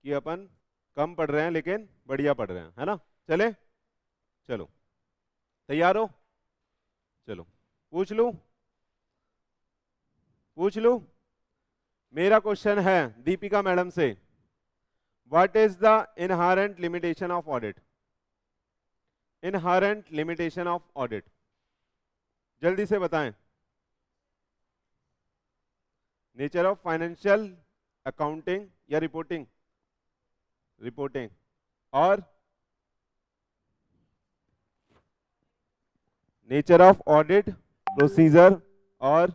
कि अपन कम पढ़ रहे हैं लेकिन बढ़िया पढ़ रहे हैं, है ना। चले, चलो तैयार हो, चलो पूछ लूं, पूछ लूं। मेरा क्वेश्चन है दीपिका मैडम से, what is the inherent limitation of audit. Inherent limitation of audit, जल्दी से बताएं। नेचर ऑफ फाइनेंशियल अकाउंटिंग या रिपोर्टिंग, रिपोर्टिंग, और नेचर ऑफ ऑडिट प्रोसीजर, और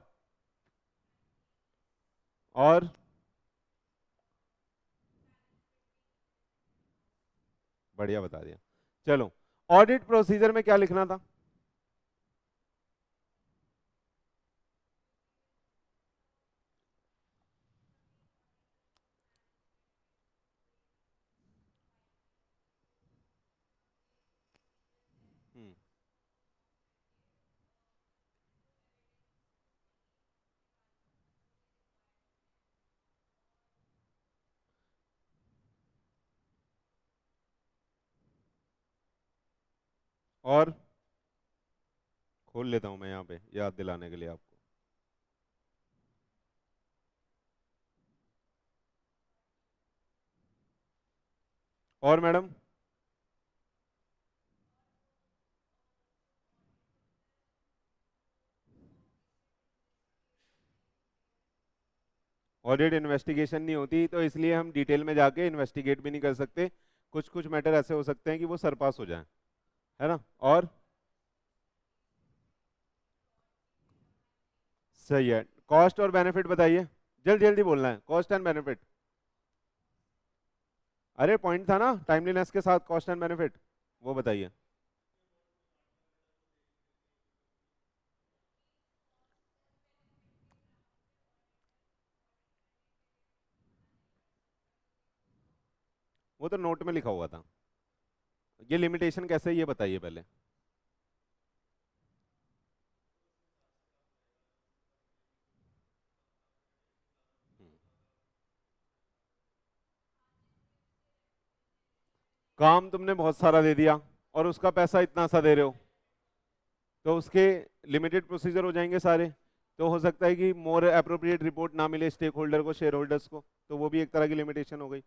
बढ़िया बता दिया। चलो, ऑडिट प्रोसीजर में क्या लिखना था। हम्म, और खोल लेता हूं मैं यहाँ पे याद दिलाने के लिए आपको। और मैडम, ऑडिट इन्वेस्टिगेशन नहीं होती, तो इसलिए हम डिटेल में जाके इन्वेस्टिगेट भी नहीं कर सकते। कुछ कुछ मैटर ऐसे हो सकते हैं कि वो सरपास हो जाए, है ना। और सही है, कॉस्ट और बेनिफिट बताइए, जल्दी जल्दी बोलना है, कॉस्ट एंड बेनिफिट। अरे पॉइंट था ना टाइमलीनेस के साथ कॉस्ट एंड बेनिफिट, वो बताइए। वो तो नोट में लिखा हुआ था, ये लिमिटेशन कैसे है ये बताइए पहले। काम तुमने बहुत सारा दे दिया और उसका पैसा इतना सा दे रहे हो, तो उसके लिमिटेड प्रोसीजर हो जाएंगे सारे। तो हो सकता है कि मोर अप्रोप्रिएट रिपोर्ट ना मिले स्टेक होल्डर को, शेयर होल्डर्स को, तो वो भी एक तरह की लिमिटेशन हो गई,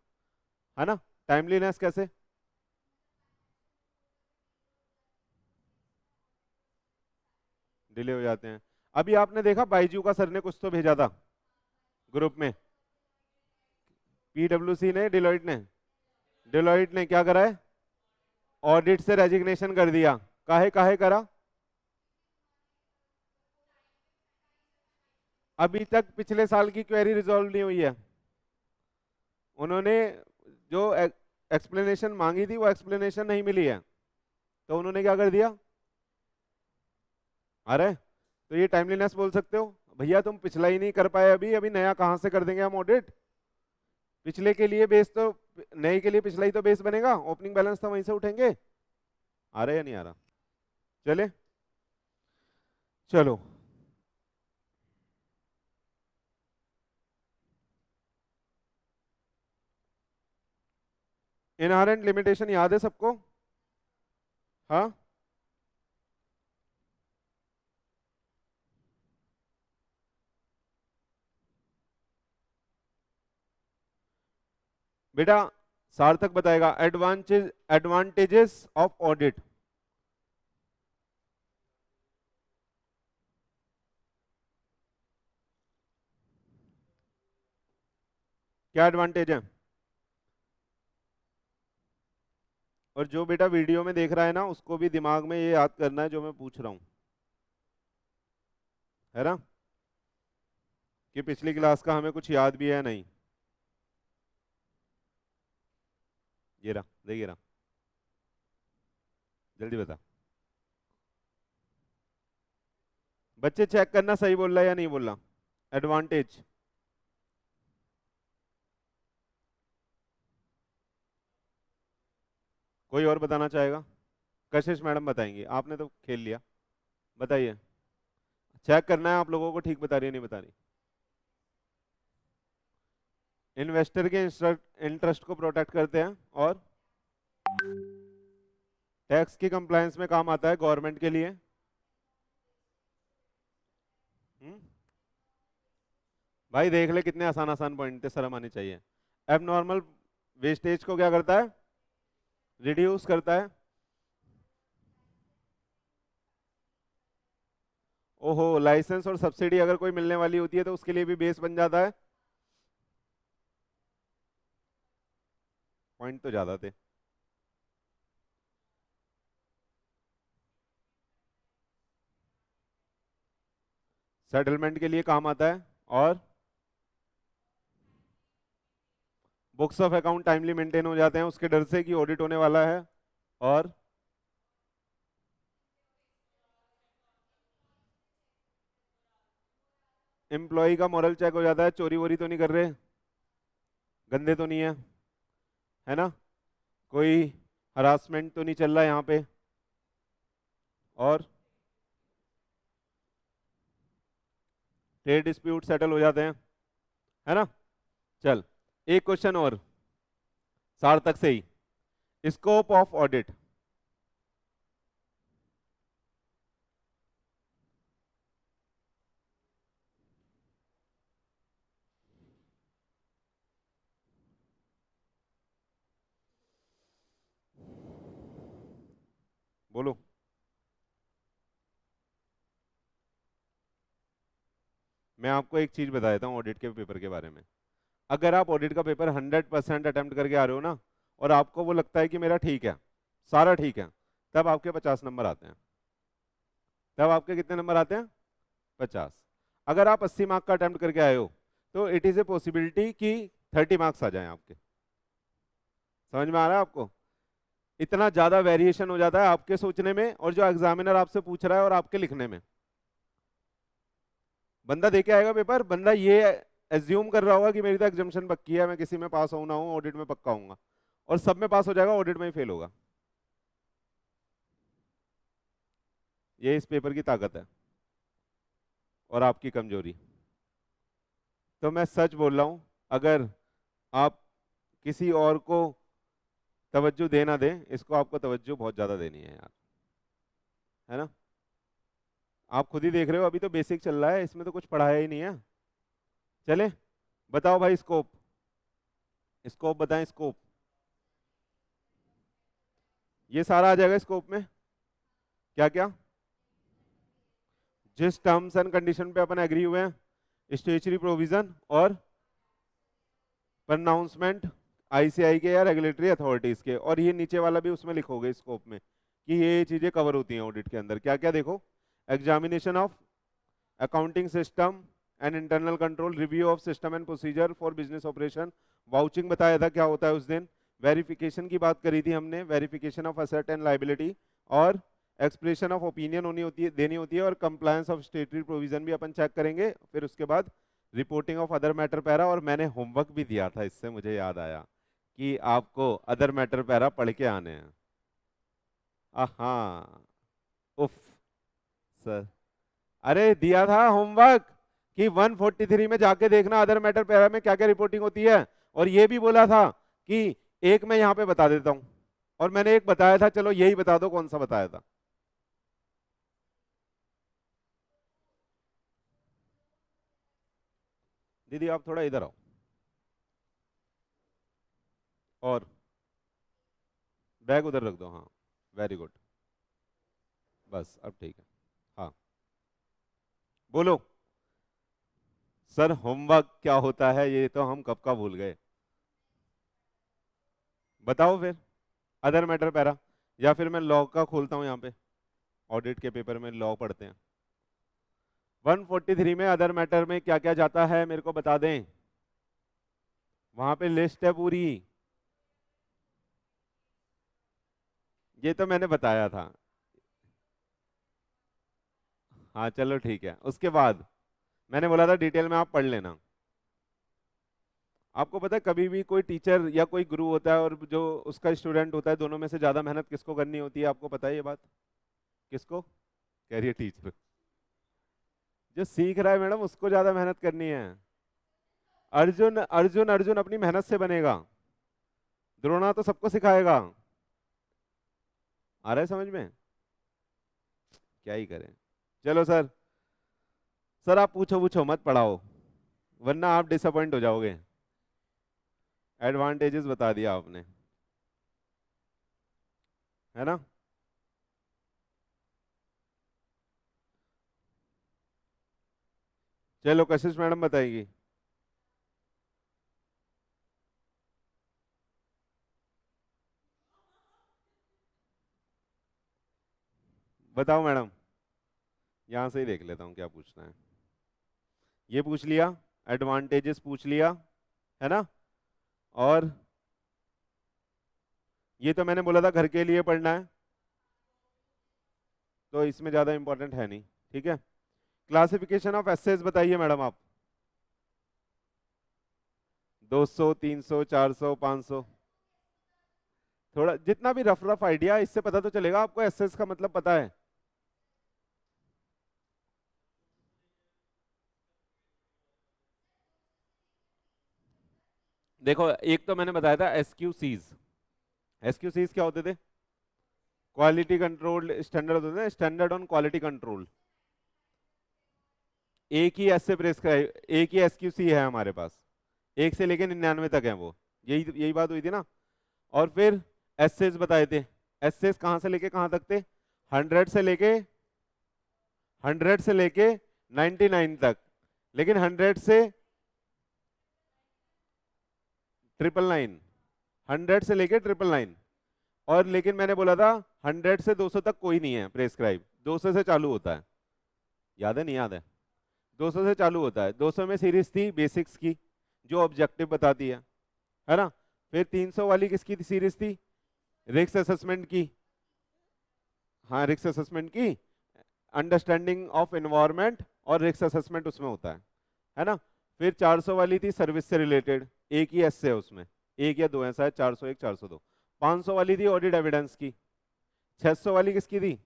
है ना। टाइमलीनेस कैसे, डिले हो जाते हैं। अभी आपने देखा बाईजू का सर ने कुछ तो भेजा था ग्रुप में, पीडब्ल्यूसी ने, डिलॉइट ने, डिलॉइट ने क्या करा है, ऑडिट से रेजिग्नेशन कर दिया। काहे काहे करा, अभी तक पिछले साल की क्वेरी रिजॉल्व नहीं हुई है। उन्होंने जो एक्सप्लेनेशन मांगी थी वो एक्सप्लेनेशन नहीं मिली है, तो उन्होंने क्या कर दिया। अरे तो ये टाइमलीनेस बोल सकते हो, भैया तुम पिछला ही नहीं कर पाए, अभी अभी नया कहाँ से कर देंगे हम ऑडिट। पिछले के लिए बेस तो, नए के लिए पिछला ही तो बेस बनेगा, ओपनिंग बैलेंस तो वहीं से उठेंगे। आ रहा है या नहीं आ रहा, चले चलो। इनहेरेंट लिमिटेशन याद है सबको, हाँ। बेटा सार्थक बताएगा, एडवांटेजेस ऑफ ऑडिट। क्या एडवांटेज है, और जो बेटा वीडियो में देख रहा है ना उसको भी दिमाग में ये याद करना है जो मैं पूछ रहा हूँ, है ना, कि पिछली क्लास का हमें कुछ याद भी है नहीं। ये रहा, देखिए रहा, जल्दी बता। बच्चे चेक करना सही बोल रहा है या नहीं बोल रहा। एडवांटेज, कोई और बताना चाहेगा। कशिश मैडम बताएंगी, आपने तो खेल लिया, बताइए। चेक करना है आप लोगों को, ठीक बता रही है नहीं बता रही। इन्वेस्टर के इंटरेस्ट को प्रोटेक्ट करते हैं और टैक्स की कंप्लायंस में काम आता है गवर्नमेंट के लिए। भाई देख ले कितने आसान आसान पॉइंट थे, शर्म आनी चाहिए। एबनॉर्मल वेस्टेज को क्या करता है? रिड्यूस करता है। ओहो, लाइसेंस और सब्सिडी अगर कोई मिलने वाली होती है तो उसके लिए भी बेस बन जाता है। पॉइंट तो ज्यादा थे। सेटलमेंट के लिए काम आता है और books of account timely maintain हो जाते हैं उसके डर से कि ऑडिट होने वाला है। और एम्प्लॉय का मॉरल चेक हो जाता है, चोरी वोरी तो नहीं कर रहे, गंदे तो नहीं है, है ना, कोई हरासमेंट तो नहीं चल रहा यहाँ पे। और ट्रेड डिस्प्यूट सेटल हो जाते हैं, है ना। चल एक क्वेश्चन और सार्थक से ही, स्कोप ऑफ ऑडिट। बोलो। मैं आपको एक चीज बता देता हूँ ऑडिट के पेपर के बारे में। अगर आप ऑडिट का पेपर 100% अटेम्प्ट करके आ रहे हो ना, और आपको वो लगता है कि मेरा ठीक है, सारा ठीक है, तब आपके 50 नंबर आते हैं। तब आपके कितने नंबर आते हैं? 50। अगर आप 80 मार्क का अटेम्प्ट करके आए हो तो इट इज ए पॉसिबिलिटी कि 30 मार्क्स आ जाएं आपके। समझ में आ रहा है आपको? इतना ज्यादा वेरिएशन हो जाता है आपके सोचने में और जो एग्जामिनर आपसे पूछ रहा है और आपके लिखने में। बंदा देके आएगा पेपर, बंदा ये एज्यूम कर रहा होगा कि मेरी तो एग्जामिशन पक्की है, मैं किसी में पास होऊं ना हूं ऑडिट में पक्का होऊंगा, और सब में पास हो जाएगा, ऑडिट में ही फेल होगा। ये इस पेपर की ताकत है और आपकी कमजोरी। तो मैं सच बोल रहा हूं, अगर आप किसी और को तवज्जो दे ना दें, इसको आपको तवज्जो बहुत ज्यादा देनी है यार, है ना। आप खुद ही देख रहे हो अभी तो बेसिक चल रहा है, इसमें तो कुछ पढ़ाया ही नहीं है। चले बताओ भाई, स्कोप, स्कोप बताएं, स्कोप। ये सारा आ जाएगा स्कोप में। क्या क्या? जिस टर्म्स एंड कंडीशन पे अपन एग्री हुए हैं, स्टेचुरी प्रोविजन और प्रोनाउंसमेंट आईसीआई के या रेगुलेटरी अथॉरिटीज के, और ये नीचे वाला भी उसमें लिखोगे स्कोप में कि ये चीजें कवर होती हैं ऑडिट के अंदर। क्या क्या देखो? Examination of accounting system and internal control, review of system and procedure for business operation, vouching बताया था क्या होता है उस दिन, वेरिफिकेशन की बात करी थी हमने, verification of asset and liability, और एक्सप्रेशन ऑफ ओपिनियन होनी होती है, देनी होती है, और कंप्लायंस ऑफ स्टेटरी प्रोविजन भी अपन चेक करेंगे। फिर उसके बाद reporting of other matter para, और मैंने होमवर्क भी दिया था, इससे मुझे याद आया कि आपको अदर मैटर पैरा पढ़ के आने हैं। हाँ, उफ सर, अरे दिया था होमवर्क कि 143 में जाके देखना अदर मैटर पैरा में क्या क्या रिपोर्टिंग होती है, और ये भी बोला था कि एक मैं यहाँ पे बता देता हूँ, और मैंने एक बताया था, चलो यही बता दो कौन सा बताया था। दीदी आप थोड़ा इधर आओ, और बैग उधर रख दो, हाँ, वेरी गुड, बस अब ठीक है। हाँ बोलो। सर होमवर्क क्या होता है ये तो हम कब का भूल गए, बताओ फिर। अदर मैटर पैरा, या फिर मैं लॉ का खोलता हूँ यहाँ पे, ऑडिट के पेपर में लॉ पढ़ते हैं। 143 में अदर मैटर में क्या क्या जाता है मेरे को बता दें, वहां पे लिस्ट है पूरी। ये तो मैंने बताया था। हाँ चलो ठीक है, उसके बाद मैंने बोला था डिटेल में आप पढ़ लेना। आपको पता है कभी भी कोई टीचर या कोई गुरु होता है और जो उसका स्टूडेंट होता है, दोनों में से ज्यादा मेहनत किसको करनी होती है? आपको पता है ये बात? किसको? कह रही है टीचर। जो सीख रहा है मैडम उसको ज्यादा मेहनत करनी है। अर्जुन अर्जुन अर्जुन अपनी मेहनत से बनेगा, द्रोणा तो सबको सिखाएगा। आ रहा है समझ में? क्या ही करें। चलो सर, सर आप पूछो पूछो मत पढ़ाओ, वरना आप डिसअपॉइंट हो जाओगे। एडवांटेजेस बता दिया आपने, है ना? चलो कशिश मैडम बताएगी। बताओ मैडम, यहां से ही देख लेता हूँ क्या पूछना है। ये पूछ लिया, एडवांटेजेस पूछ लिया, है ना? और ये तो मैंने बोला था घर के लिए पढ़ना है, तो इसमें ज्यादा इंपॉर्टेंट है नहीं, ठीक है। क्लासिफिकेशन ऑफ एसेस बताइए मैडम आप। 200, 300, 400, 500, थोड़ा जितना भी रफ रफ आइडिया, इससे पता तो चलेगा आपको एसेस का मतलब पता है। देखो एक तो मैंने बताया था एसक्यूसीज। एसक्यूसीज क्या होते थे? क्वालिटी कंट्रोल स्टैंडर्ड होते थे, स्टैंडर्ड ऑन क्वालिटी कंट्रोल। एक ही एस से प्रेस्क्राइब, एक ही एसक्यूसी है हमारे पास, एक से लेके 99 तक है वो, यही यही बात हुई थी ना। और फिर एसेस बताए थे, एसेस कहाँ से लेके कहाँ तक थे? 100 से लेके 99 तक, लेकिन 100 से 999, 100 से लेके 999। और लेकिन मैंने बोला था 100 से 200 तक कोई नहीं है प्रेस्क्राइब, 200 से चालू होता है। याद है नहीं याद है? 200 से चालू होता है। 200 में सीरीज थी बेसिक्स की, जो ऑब्जेक्टिव बताती है ना? फिर 300 वाली किसकी सीरीज थी? रिस्क असेसमेंट की। हाँ रिस्क असेसमेंट की, अंडरस्टैंडिंग ऑफ एनवायरनमेंट और रिस्क असेसमेंट उसमें होता है ना? फिर 400 वाली थी सर्विस से रिलेटेड, एक ही एस है उसमें, एक या दो है शायद, 401 402। 500 वाली थी ऑडिट एविडेंस की। 600 वाली किसकी थी?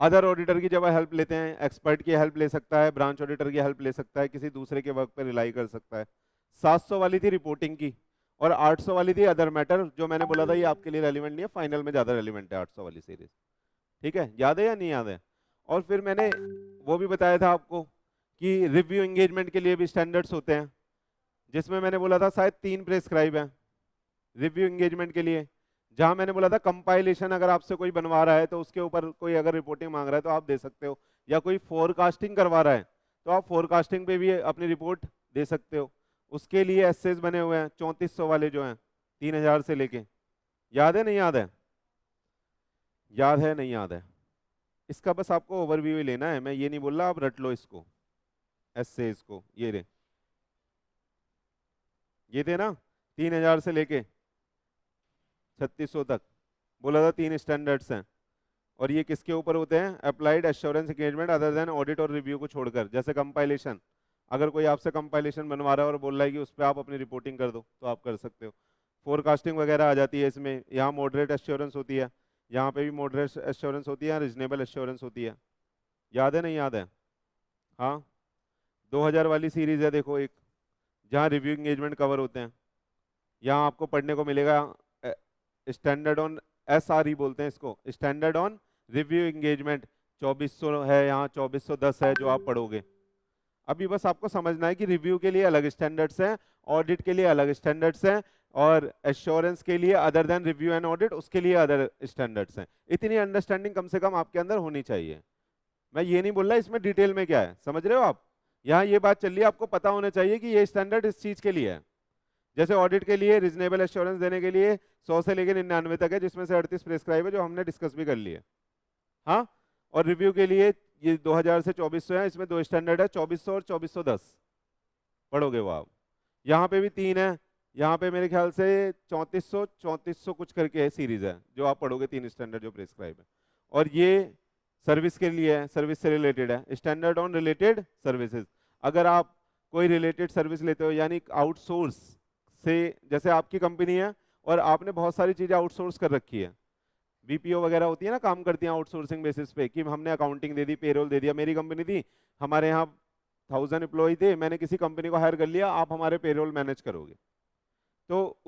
अदर ऑडिटर की जब हेल्प लेते हैं, एक्सपर्ट की हेल्प ले सकता है, ब्रांच ऑडिटर की हेल्प ले सकता है, किसी दूसरे के वर्क पर रिलाई कर सकता है। 700 वाली थी रिपोर्टिंग की, और 800 वाली थी अदर मैटर, जो मैंने बोला था ये आपके लिए रेलिवेंट नहीं है, फाइनल में ज्यादा रेलिवेंट है 800 वाली सीरीज। ठीक है, याद है या नहीं याद है? और फिर मैंने वो भी बताया था आपको कि रिव्यू एंगेजमेंट के लिए भी स्टैंडर्ड्स होते हैं, जिसमें मैंने बोला था शायद 3 प्रेस्क्राइब है रिव्यू एंगेजमेंट के लिए। जहां मैंने बोला था कंपाइलेशन अगर आपसे कोई बनवा रहा है तो उसके ऊपर कोई अगर रिपोर्टिंग मांग रहा है तो आप दे सकते हो, या कोई फोरकास्टिंग करवा रहा है तो आप फोरकास्टिंग पे भी अपनी रिपोर्ट दे सकते हो। उसके लिए एसेस बने हुए हैं 3400 वाले जो हैं, 3000 से लेके। याद है नहीं याद है? याद है नहीं याद है? इसका बस आपको ओवरव्यू ही लेना है, मैं ये नहीं बोल रहा आप रट लो इसको, एसेस को। ये रे, ये थे ना 3000 से लेके 3600 तक, बोला था 3 स्टैंडर्ड्स हैं। और ये किसके ऊपर होते हैं? Applied assurance engagement other than audit और रिव्यू को छोड़कर। जैसे कंपाइलेशन, अगर कोई आपसे कंपाइलेशन बनवा रहा है और बोल रहा है कि उस पर आप अपनी रिपोर्टिंग कर दो तो आप कर सकते हो। फोरकास्टिंग वगैरह आ जाती है इसमें, यहाँ मॉडरेट एश्योरेंस होती है, यहाँ पे भी मॉडरेट एश्योरेंस होती है, रिजनेबल एश्योरेंस होती है। याद है नहीं याद है? हाँ 2000 वाली सीरीज है देखो एक, जहाँ रिव्यू एंगेजमेंट कवर होते हैं। यहाँ आपको पढ़ने को मिलेगा स्टैंडर्ड ऑन, SRE बोलते हैं इसको, स्टैंडर्ड ऑन रिव्यू एंगेजमेंट। 2400 है यहाँ, 2410 है जो आप पढ़ोगे। अभी बस आपको समझना है कि रिव्यू के लिए अलग स्टैंडर्ड्स हैं, ऑडिट के लिए अलग स्टैंडर्ड्स हैं, और एश्योरेंस के लिए other than review and audit उसके लिए अदर स्टैंडर्ड्स हैं। इतनी अंडरस्टैंडिंग कम से कम आपके अंदर होनी चाहिए। मैं ये नहीं बोल रहा इसमें डिटेल में क्या है, समझ रहे हो आप? यहाँ ये बात चल रही है, आपको पता होना चाहिए कि ये स्टैंडर्ड इस चीज के लिए है। जैसे ऑडिट के लिए रीजनेबल एश्योरेंस देने के लिए 100 से लेकर 99 तक है, जिसमें से 38 प्रेस्क्राइब है जो हमने डिस्कस भी कर लिए। हाँ, और रिव्यू के लिए ये 2000 से 2400 है, इसमें 2 स्टैंडर्ड है, 2400 और 2410 पढ़ोगे वो आप। यहाँ पे भी 3 है, यहाँ पे मेरे ख्याल से 3400 कुछ करके है सीरीज है जो आप पढ़ोगे, 3 स्टैंडर्ड जो प्रेस्क्राइब है। और ये सर्विस के लिए है, सर्विस से रिलेटेड है, स्टैंडर्ड ऑन रिलेटेड सर्विसेज। अगर आप कोई रिलेटेड सर्विस लेते हो, यानी आउटसोर्स से, जैसे आपकी कंपनी है और आपने बहुत सारी चीजें आउटसोर्स कर रखी है, बीपीओ वगैरह होती है ना, काम करती हैं आउटसोर्सिंग बेसिस पे, कि हमने अकाउंटिंग दे दी, पेरोल दे दिया। मेरी कंपनी थी, हमारे यहाँ 1000 एम्प्लॉय थे, मैंने किसी कंपनी को हायर कर लिया, आप हमारे पेरोल मैनेज करोगे, तो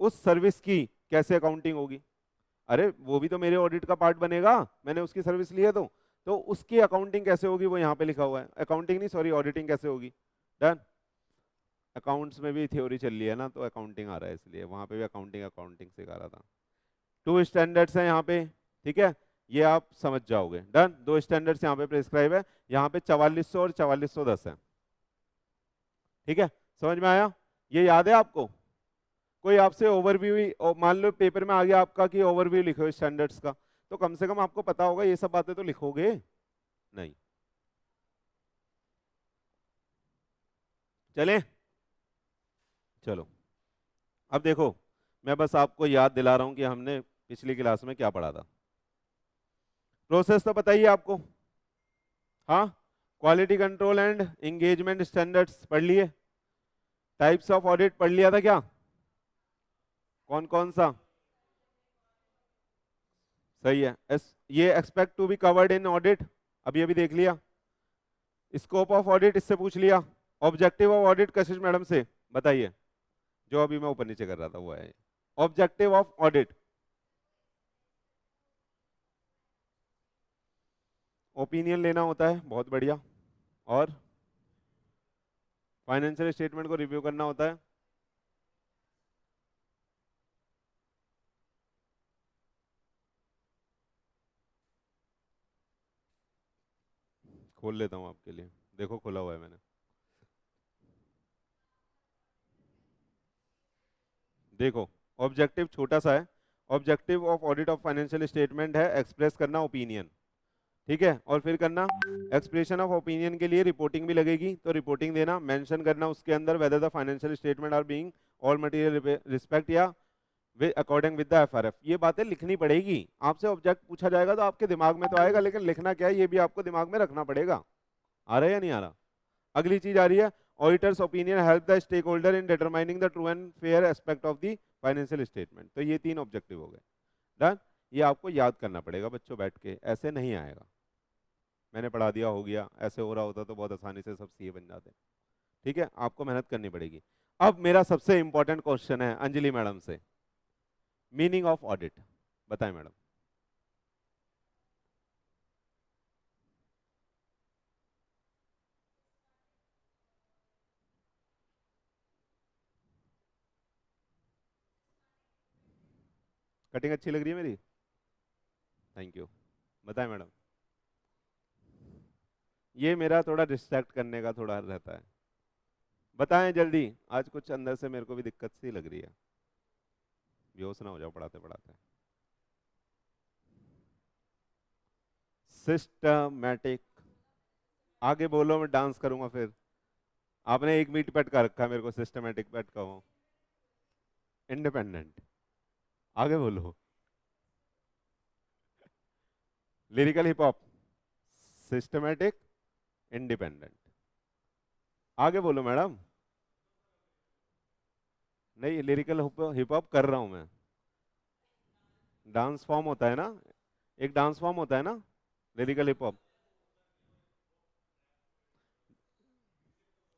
उस सर्विस की कैसे अकाउंटिंग होगी? अरे वो भी तो मेरे ऑडिट का पार्ट बनेगा, मैंने उसकी सर्विस ली है तो उसकी अकाउंटिंग कैसे होगी वो यहाँ पे लिखा हुआ है। अकाउंटिंग नहीं, सॉरी, ऑडिटिंग कैसे होगी। डन। अकाउंट्स में भी थ्योरी चल रही है ना, तो अकाउंटिंग आ रहा है, इसलिए वहां पे भी अकाउंटिंग अकाउंटिंग सिखा रहा था। 2 स्टैंडर्ड्स हैं यहाँ पे, ठीक है, ये आप समझ जाओगे। डन। 2 स्टैंडर्ड्स यहाँ पे प्रिस्क्राइब है, यहाँ पे 4400 और 4410 है, ठीक है, समझ में आया? ये याद है आपको? कोई आपसे ओवरव्यू, मान लो पेपर में आ गया आपका कि ओवरव्यू लिखो स्टैंडर्ड्स का, तो कम से कम आपको पता होगा, ये सब बातें तो लिखोगे नहीं। चले, चलो, अब देखो, मैं बस आपको याद दिला रहा हूं कि हमने पिछली क्लास में क्या पढ़ा था। प्रोसेस तो पता ही है आपको, हाँ। Quality control and engagement standards पढ़ लिए। टाइप्स ऑफ ऑडिट पढ़ लिया था क्या? कौन कौन सा? सही है। ये expect to be covered in audit, अभी अभी देख लिया। स्कोप ऑफ ऑडिट इससे पूछ लिया। Objective of audit Kashish madam से बताइए, जो अभी मैं ऊपर नीचे कर रहा था वो है। ऑब्जेक्टिव ऑफ ऑडिट, ओपिनियन लेना होता है, बहुत बढ़िया। और फाइनेंशियल स्टेटमेंट को रिव्यू करना होता है। खोल लेता हूं आपके लिए, देखो खोला हुआ है मैंने। देखो, ऑब्जेक्टिव छोटा सा है। Objective of audit of financial statement है एक्सप्रेस करना ओपिनियन, ठीक है, और फिर करना एक्सप्रेशन ऑफ ओपिनियन के लिए रिपोर्टिंग भी लगेगी, तो रिपोर्टिंग देना, मेंशन करना उसके अंदर whether the financial statement are being all material respect या अकॉर्डिंग विद द एफआरएफ। ये बातें लिखनी पड़ेगी, आपसे ऑब्जेक्ट पूछा जाएगा तो आपके दिमाग में तो आएगा, लेकिन लिखना क्या है ये भी आपको दिमाग में रखना पड़ेगा। आ रहा है या नहीं आ रहा? अगली चीज आ रही है, auditors opinion help the stakeholder in determining the true and fair aspect of the financial statement. तो ये 3 ऑब्जेक्टिव हो गए। डन। ये आपको याद करना पड़ेगा बच्चों, बैठ के, ऐसे नहीं आएगा। मैंने पढ़ा दिया हो गया, ऐसे हो रहा होता तो बहुत आसानी से सब सीए बन जाते। ठीक है, आपको मेहनत करनी पड़ेगी। अब मेरा सबसे इंपॉर्टेंट क्वेश्चन है अंजलि मैडम से, मीनिंग ऑफ ऑडिट बताएं मैडम। कटिंग अच्छी लग रही है मेरी? Thank you. बताएं मैडम। ये मेरा थोड़ा डिस्ट्रैक्ट करने का थोड़ा रहता है। बताएं जल्दी, आज कुछ अंदर से मेरे को भी दिक्कत सी लग रही है, बेहोश ना हो जाओ पढ़ाते पढ़ाते। सिस्टमैटिक, आगे बोलो, मैं डांस करूंगा फिर। आपने एक मीट पटका रखा है मेरे को, सिस्टमैटिक पटका हूँ। इंडिपेंडेंट, आगे बोलो। Lyrical hip hop, systematic, independent, आगे बोलो मैडम। नहीं, लिरिकल हिप हॉप कर रहा हूं मैं। डांस फॉर्म होता है ना, एक डांस फॉर्म होता है ना लिरिकल हिप हॉप।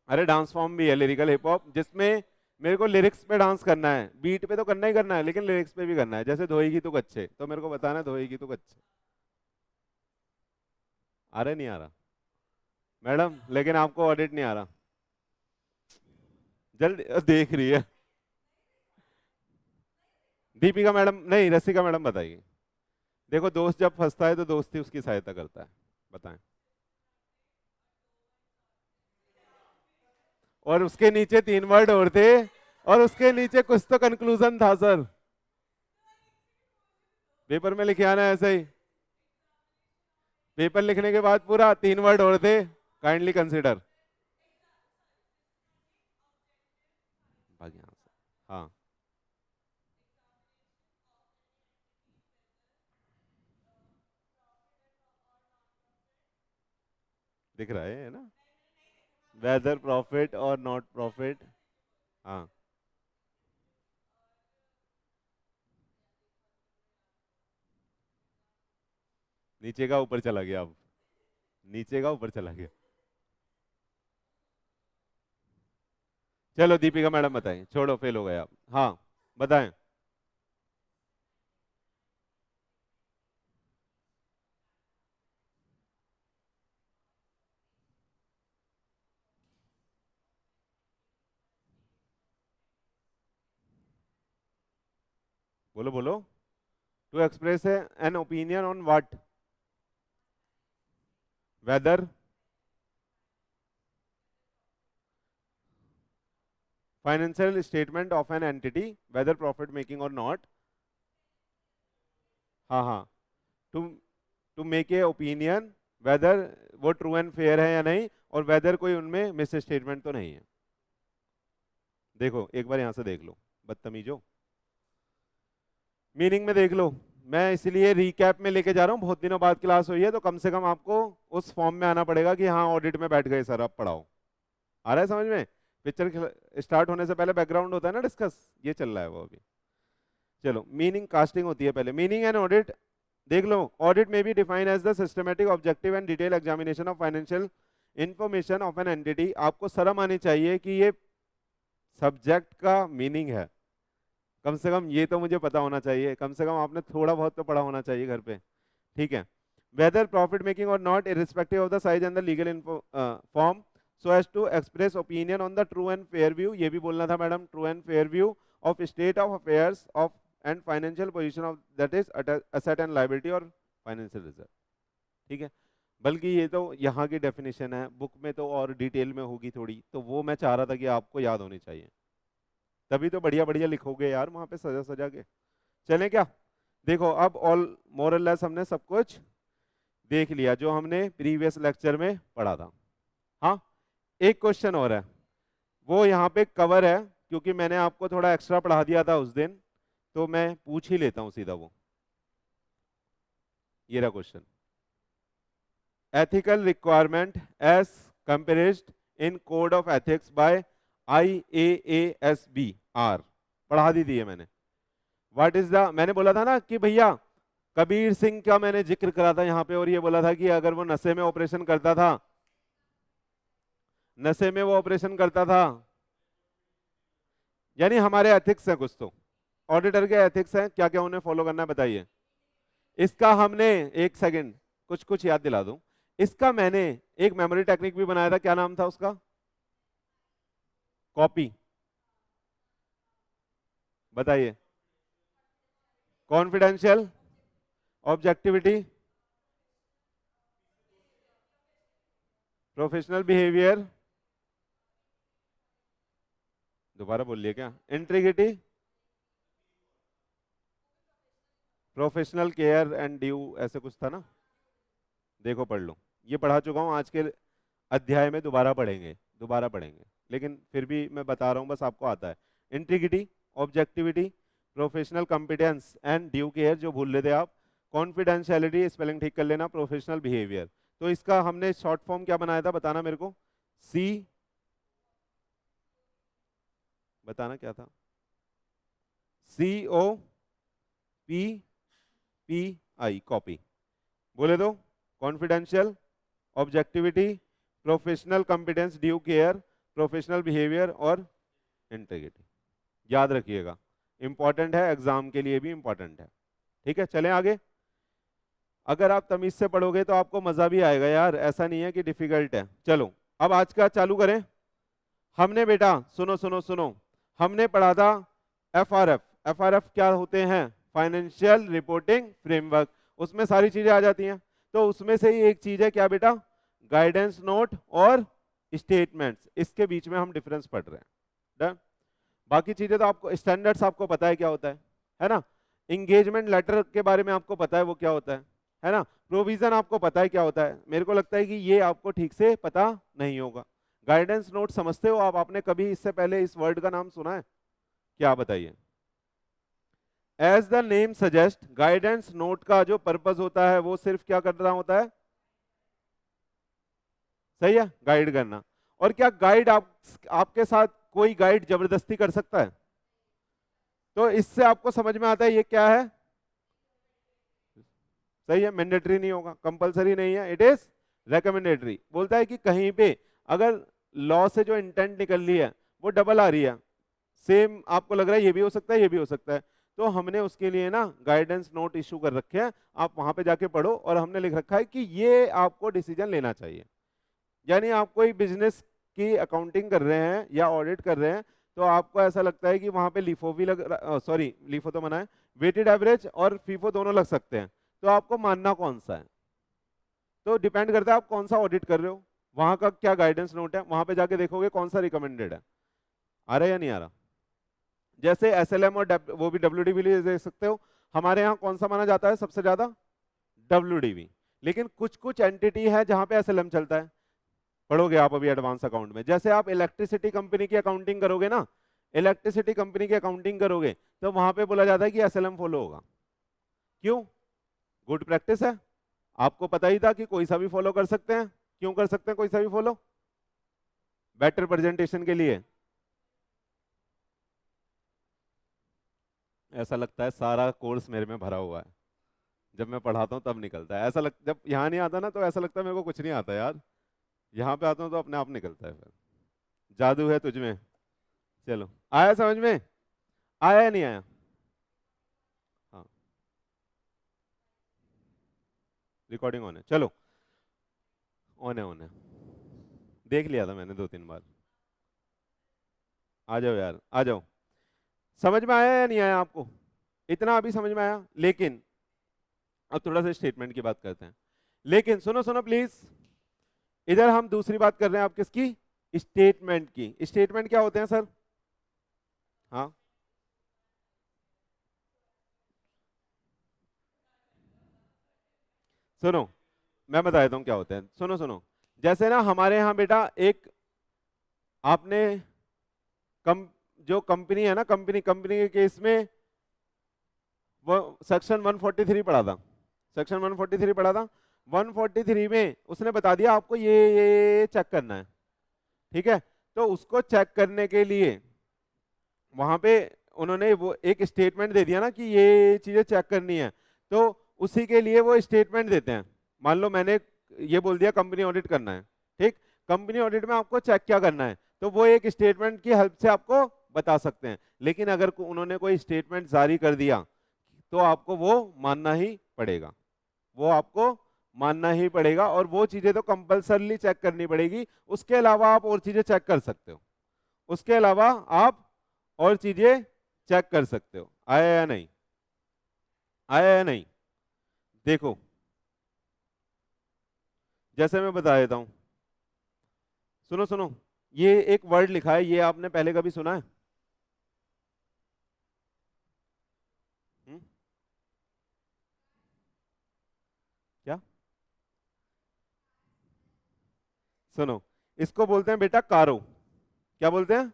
अरे डांस फॉर्म भी है लिरिकल हिप हॉप, जिसमें मेरे को लिरिक्स पे डांस करना है, बीट पे तो करना ही करना है, लेकिन लिरिक्स पे भी करना है। जैसे धोएगी तू कच्चे, तो मेरे को बताना है धोएगी तू कच्चे। आ रहा नहीं आ रहा मैडम? लेकिन आपको ऑडिट नहीं आ रहा। जल्द देख रही है। दीपिका मैडम नहीं, रसिका मैडम बताइए। देखो, दोस्त जब फंसता है तो दोस्ती उसकी सहायता करता है। बताएं। और उसके नीचे 3 वर्ड और थे, और उसके नीचे कुछ तो कंक्लूजन था सर, पेपर में लिखे आना ऐसे ही। पेपर लिखने के बाद पूरा 3 वर्ड और थे, काइंडली कंसिडर। भाग यहाँ से। हाँ, दिख रहा है ना, वेदर प्रॉफिट और नॉट प्रॉफिट। हाँ, नीचे का ऊपर चला गया अब, नीचे का ऊपर चला गया। चलो दीपिका मैडम बताएं, छोड़ो फेल हो गए आप। हाँ बताएं। बोलो बोलो। To express an opinion on what? Whether financial statement of an entity whether profit making और नॉट। हाँ हाँ। To to make a opinion whether वो ट्रू एंड फेयर है या नहीं, और वेदर कोई उनमें मिस स्टेटमेंट तो नहीं है। देखो एक बार यहां से देख लो, बदतमीजो। मीनिंग में देख लो। मैं इसलिए रिकैप में लेके जा रहा हूँ, बहुत दिनों बाद क्लास हुई है तो कम से कम आपको उस फॉर्म में आना पड़ेगा कि हाँ ऑडिट में बैठ गए सर, अब पढ़ाओ। आ रहा है समझ में? पिक्चर स्टार्ट होने से पहले बैकग्राउंड होता है ना डिस्कस, ये चल रहा है वो अभी। चलो मीनिंग कास्टिंग होती है पहले। मीनिंग एंड ऑडिट देख लो। ऑडिट में भी define as the systematic objective and detail examination of financial information of an entity. आपको शर्म आनी चाहिए कि ये सब्जेक्ट का मीनिंग है, कम से कम ये तो मुझे पता होना चाहिए, कम से कम आपने थोड़ा बहुत तो पढ़ा होना चाहिए घर पे। ठीक है। वेदर प्रॉफिट मेकिंग और not irrespective of the size and the legal form so as to express opinion on the true and fair view. ये भी बोलना था madam, true and fair view of state of affairs of and financial position of that is asset and liability और financial reserve. ठीक है। बल्कि ये तो यहाँ की डेफिनेशन है, बुक में तो और डिटेल में होगी थोड़ी, तो वो मैं चाह रहा था कि आपको याद होनी चाहिए, तभी तो बढ़िया बढ़िया लिखोगे यार वहां पे सजा सजा के। चलें क्या? देखो अब ऑल मोर और लेस हमने सब कुछ देख लिया जो हमने प्रीवियस लेक्चर में पढ़ा था। हाँ एक क्वेश्चन और है, वो यहाँ पे कवर है क्योंकि मैंने आपको थोड़ा एक्स्ट्रा पढ़ा दिया था उस दिन, तो मैं पूछ ही लेता हूँ सीधा वो। ये रहा question. Ethical requirement as compared in code of ethics by IAASB पढ़ा दी है मैंने। व्हाट इज द, मैंने बोला था ना कि भैया कबीर सिंह का मैंने जिक्र करा था यहाँ पे, और ये बोला था कि अगर वो नशे में ऑपरेशन करता था, नशे में वो ऑपरेशन करता था, यानी हमारे एथिक्स है कुछ तो, ऑडिटर के एथिक्स हैं, क्या क्या उन्हें फॉलो करना है बताइए। इसका हमने, एक सेकंड कुछ कुछ याद दिला दूं, इसका मैंने एक मेमोरी टेक्निक भी बनाया था, क्या नाम था उसका? कॉपी। बताइए। कॉन्फिडेंशियल, ऑब्जेक्टिविटी, प्रोफेशनल बिहेवियर, दोबारा बोलिए क्या? Integrity, professional care and due, ऐसे कुछ था ना? देखो पढ़ लो, ये पढ़ा चुका हूँ, आज के अध्याय में दोबारा पढ़ेंगे, दोबारा पढ़ेंगे, लेकिन फिर भी मैं बता रहा हूँ, बस आपको आता है। Integrity, objectivity, professional competence and due care, जो भूल रहे थे आप, कॉन्फिडेंशियलिटी, स्पेलिंग ठीक कर लेना, प्रोफेशनल बिहेवियर। तो इसका हमने शॉर्ट फॉर्म क्या बनाया था, बताना मेरे को। सी, बताना क्या था? COPPI, copy. बोले दो। Confidential, objectivity, professional competence, due care, professional behaviour और इंटीग्रिटी। याद रखिएगा, इंपॉर्टेंट है, एग्जाम के लिए भी इंपॉर्टेंट है। ठीक है, चलें आगे। अगर आप तमीज से पढ़ोगे तो आपको मजा भी आएगा यार, ऐसा नहीं है कि डिफिकल्ट है। चलो अब आज का चालू करें। हमने बेटा सुनो सुनो सुनो, हमने पढ़ा था FRF। FRF क्या होते हैं? Financial reporting framework. उसमें सारी चीजें आ जाती हैं, तो उसमें से ही एक चीज है क्या बेटा? गाइडेंस नोट और स्टेटमेंट्स। इसके बीच में हम डिफरेंस पढ़ रहे हैं। डन। बाकी चीजें तो आपको, स्टैंडर्ड्स आपको पता है क्या होता है ना? इंगेजमेंट लेटर के बारे में आपको पता है वो क्या होता है ना? प्रोविजन आपको पता है क्या होता है? मेरे को लगता है कि ये आपको ठीक से पता नहीं होगा। गाइडेंस नोट समझते हो आप? आपने कभी इससे पहले इस वर्ड का नाम सुना है क्या, बताइए? As the name suggest, guidance note का जो पर्पस होता है वो सिर्फ क्या करना होता है? सही है, गाइड करना। और क्या गाइड आपके साथ कोई गाइड जबरदस्ती कर सकता है? तो इससे आपको समझ में आता है ये क्या है? सही है, मैंडेटरी नहीं होगा, कंपलसरी नहीं है, इट इज रेकमेंडेटरी। बोलता है कि कहीं पे अगर लॉ से जो इंटेंट निकल ली है वो डबल आ रही है, सेम आपको लग रहा है ये भी हो सकता है ये भी हो सकता है, तो हमने उसके लिए ना गाइडेंस नोट इशू कर रखे हैं, आप वहां पे जाके पढ़ो, और हमने लिख रखा है कि ये आपको डिसीजन लेना चाहिए। यानी आप कोई बिजनेस की अकाउंटिंग कर रहे हैं या ऑडिट कर रहे हैं, तो आपको ऐसा लगता है कि वहां पे लिफो भी लग, सॉरी लिफो तो मना है, वेटेड एवरेज और फीफो दोनों लग सकते हैं, तो आपको मानना कौन सा है? तो डिपेंड करता है आप कौन सा ऑडिट कर रहे हो, वहां का क्या गाइडेंस नोट है, वहां पे जाके देखोगे कौन सा रिकमेंडेड है। आ रहा है या नहीं आ रहा? जैसे एसएलएम और वो भी डब्ल्यूडीवी देख सकते हो, हमारे यहाँ कौन सा माना जाता है सबसे ज्यादा? डब्ल्यूडीवी। लेकिन कुछ कुछ एंटिटी है जहां पे एसएलएम चलता है, पढ़ोगे आप अभी एडवांस अकाउंट में। जैसे आप इलेक्ट्रिसिटी कंपनी की अकाउंटिंग करोगे ना, इलेक्ट्रिसिटी कंपनी की अकाउंटिंग करोगे तो वहां पे बोला जाता है कि एसएलएम फॉलो होगा। क्यों? गुड प्रैक्टिस है, आपको पता ही था कि कोई सा भी फॉलो कर सकते हैं। क्यों कर सकते हैं कोई सा भी फॉलो? बेटर प्रेजेंटेशन के लिए। ऐसा लगता है सारा कोर्स मेरे में भरा हुआ है, जब मैं पढ़ाता हूँ तब निकलता है ऐसा जब यहाँ नहीं आता ना तो ऐसा लगता है मेरे को कुछ नहीं आता यार, यहाँ पे आता हूँ तो अपने आप निकलता है, फिर जादू है तुझ में। चलो, आया समझ में? आया या नहीं आया? हाँ, रिकॉर्डिंग ऑन है, चलो ऑन है ऑन है, देख लिया था मैंने 2-3 बार। आ जाओ यार आ जाओ, समझ में आया या नहीं आया आपको? इतना अभी समझ में आया, लेकिन अब थोड़ा सा स्टेटमेंट की बात करते हैं। लेकिन सुनो सुनो प्लीज, इधर हम दूसरी बात कर रहे हैं आप किसकी? स्टेटमेंट की। स्टेटमेंट क्या होते हैं सर? हाँ, सुनो मैं बता देता हूँ क्या होते हैं, सुनो सुनो। जैसे ना हमारे यहाँ बेटा एक आपने कम जो कंपनी है ना, कंपनी कंपनी के केस में वो सेक्शन 143 पढ़ा था, सेक्शन 143 पढ़ा था। 143 में उसने बता दिया आपको ये चेक करना है, ठीक है? तो उसको चेक करने के लिए वहां पे उन्होंने वो एक स्टेटमेंट दे दिया ना कि ये चीजें चेक करनी है, तो उसी के लिए वो स्टेटमेंट देते हैं। मान लो मैंने ये बोल दिया कंपनी ऑडिट करना है, ठीक? कंपनी ऑडिट में आपको चेक क्या करना है, तो वो एक स्टेटमेंट की हेल्प से आपको बता सकते हैं। लेकिन अगर उन्होंने कोई स्टेटमेंट जारी कर दिया तो आपको वो मानना ही पड़ेगा, वो आपको मानना ही पड़ेगा, और वो चीजें तो कंपल्सरली चेक करनी पड़ेगी। उसके अलावा आप और चीजें चेक कर सकते हो, उसके अलावा आप और चीजें चेक कर सकते हो। आया या नहीं? आया या नहीं? देखो जैसे मैं बता देता हूं, सुनो सुनो, ये एक वर्ड लिखा है, ये आपने पहले कभी सुना है? हुँ? क्या? सुनो, इसको बोलते हैं बेटा कारो। क्या बोलते हैं?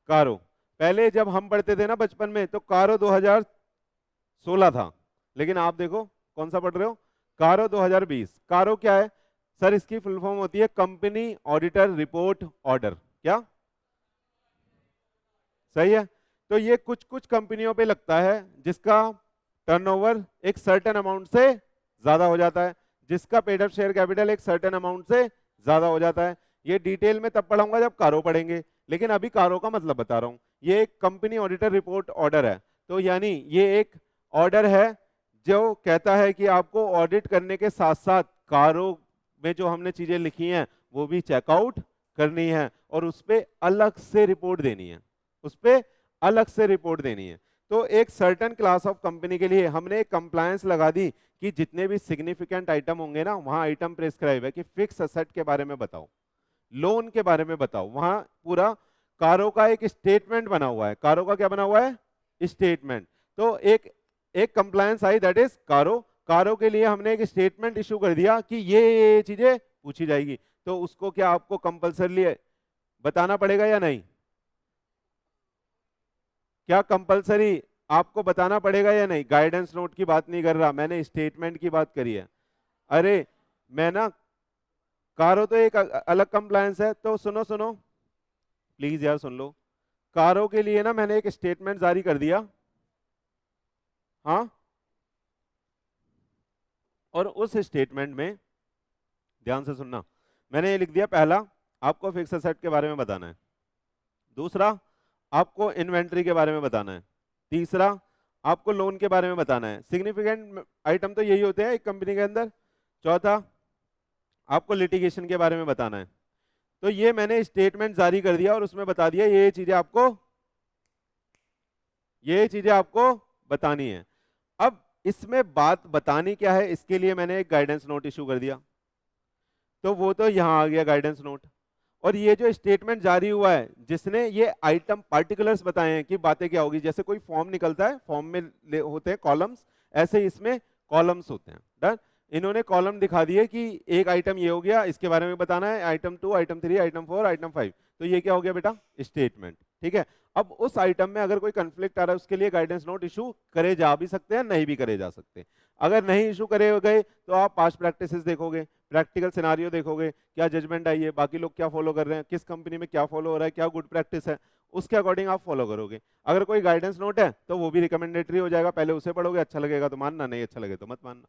कारो। पहले जब हम पढ़ते थे ना बचपन में, तो कारो 2016 था, लेकिन आप देखो कौन सा पढ़ रहे हो? कारो 2020। कारो क्या है सर? इसकी फुल फॉर्म होती है कंपनी ऑडिटर रिपोर्ट ऑर्डर। क्या? सही है। तो ये कुछ कुछ कंपनियों पे लगता है जिसका टर्नओवर एक सर्टेन अमाउंट से ज्यादा हो जाता है, जिसका पेड अप शेयर कैपिटल एक सर्टेन अमाउंट से ज्यादा हो जाता है। ये डिटेल में तब पढ़ाऊंगा जब कारो पढ़ेंगे, लेकिन अभी कारो का मतलब बता रहा हूं। ये एक कंपनी ऑडिटर रिपोर्ट ऑर्डर है, तो यानी ये एक ऑर्डर है जो कहता है कि आपको ऑडिट करने के साथ साथ कारो में जो हमने चीजें लिखी हैं वो भी चेकआउट करनी है, और उस पर अलग से रिपोर्ट देनी है, उस पर अलग से रिपोर्ट देनी है। तो एक सर्टेन क्लास ऑफ कंपनी के लिए हमने एक कंप्लायंस लगा दी कि जितने भी सिग्निफिकेंट आइटम होंगे ना, वहां आइटम प्रेस्क्राइब है कि फिक्स असेट के बारे में बताओ, लोन के बारे में बताओ, वहां पूरा कारो का एक स्टेटमेंट बना हुआ है। कारो का क्या बना हुआ है? स्टेटमेंट। तो एक एक कंप्लायंस आई, दैट इज कारो। कारो के लिए हमने एक स्टेटमेंट इशू कर दिया कि ये चीजें पूछी जाएगी, तो उसको क्या आपको कंपल्सरली बताना पड़ेगा या नहीं? क्या कंपलसरी आपको बताना पड़ेगा या नहीं? गाइडेंस नोट की बात नहीं कर रहा, मैंने स्टेटमेंट की बात करी है। अरे मैं ना, कारो तो एक अलग कंप्लायंस है, तो सुनो सुनो प्लीज यार सुन लो। कारो के लिए ना मैंने एक स्टेटमेंट जारी कर दिया, हाँ, और उस स्टेटमेंट में ध्यान से सुनना, मैंने ये लिख दिया, पहला आपको फिक्स एसेट के बारे में बताना है, दूसरा आपको इन्वेंट्री के बारे में बताना है, तीसरा आपको लोन के बारे में बताना है। सिग्निफिकेंट आइटम तो यही होते हैं एक कंपनी के अंदर। चौथा आपको लिटिगेशन के बारे में बताना है। तो ये मैंने स्टेटमेंट जारी कर दिया और उसमें बता दिया ये चीजें आपको बतानी है। अब इसमें बात बतानी क्या है, इसके लिए मैंने एक गाइडेंस नोट इशू कर दिया, तो वो तो यहां आ गया गाइडेंस नोट। और ये जो स्टेटमेंट जारी हुआ है जिसने ये आइटम पार्टिकुलर्स बताए हैं कि बातें क्या होगी, जैसे कोई फॉर्म निकलता है, फॉर्म में होते हैं कॉलम्स, ऐसे ही इसमें कॉलम्स होते हैं। डन। इन्होंने कॉलम दिखा दिए कि एक आइटम ये हो गया, इसके बारे में बताना है, आइटम 2, आइटम 3, आइटम 4, आइटम 5। तो ये क्या हो गया बेटा, स्टेटमेंट। ठीक है। अब उस आइटम में अगर कोई कंफ्लिक्ट आ रहा है उसके लिए गाइडेंस नोट इशू करे जा भी सकते हैं, नहीं भी करे जा सकते। अगर नहीं इशू करे गए तो आप पास्ट प्रैक्टिसेस देखोगे, प्रैक्टिकल सिनारियो देखोगे, क्या जजमेंट आई है, बाकी लोग क्या फॉलो कर रहे हैं, किस कंपनी में क्या फॉलो हो रहा है, क्या गुड प्रैक्टिस है, उसके अकॉर्डिंग आप फॉलो करोगे। अगर कोई गाइडेंस नोट है तो वो भी रिकमेंडेटरी हो जाएगा, पहले उसे पढ़ोगे, अच्छा लगेगा तो मानना, नहीं अच्छा लगे तो मत मानना।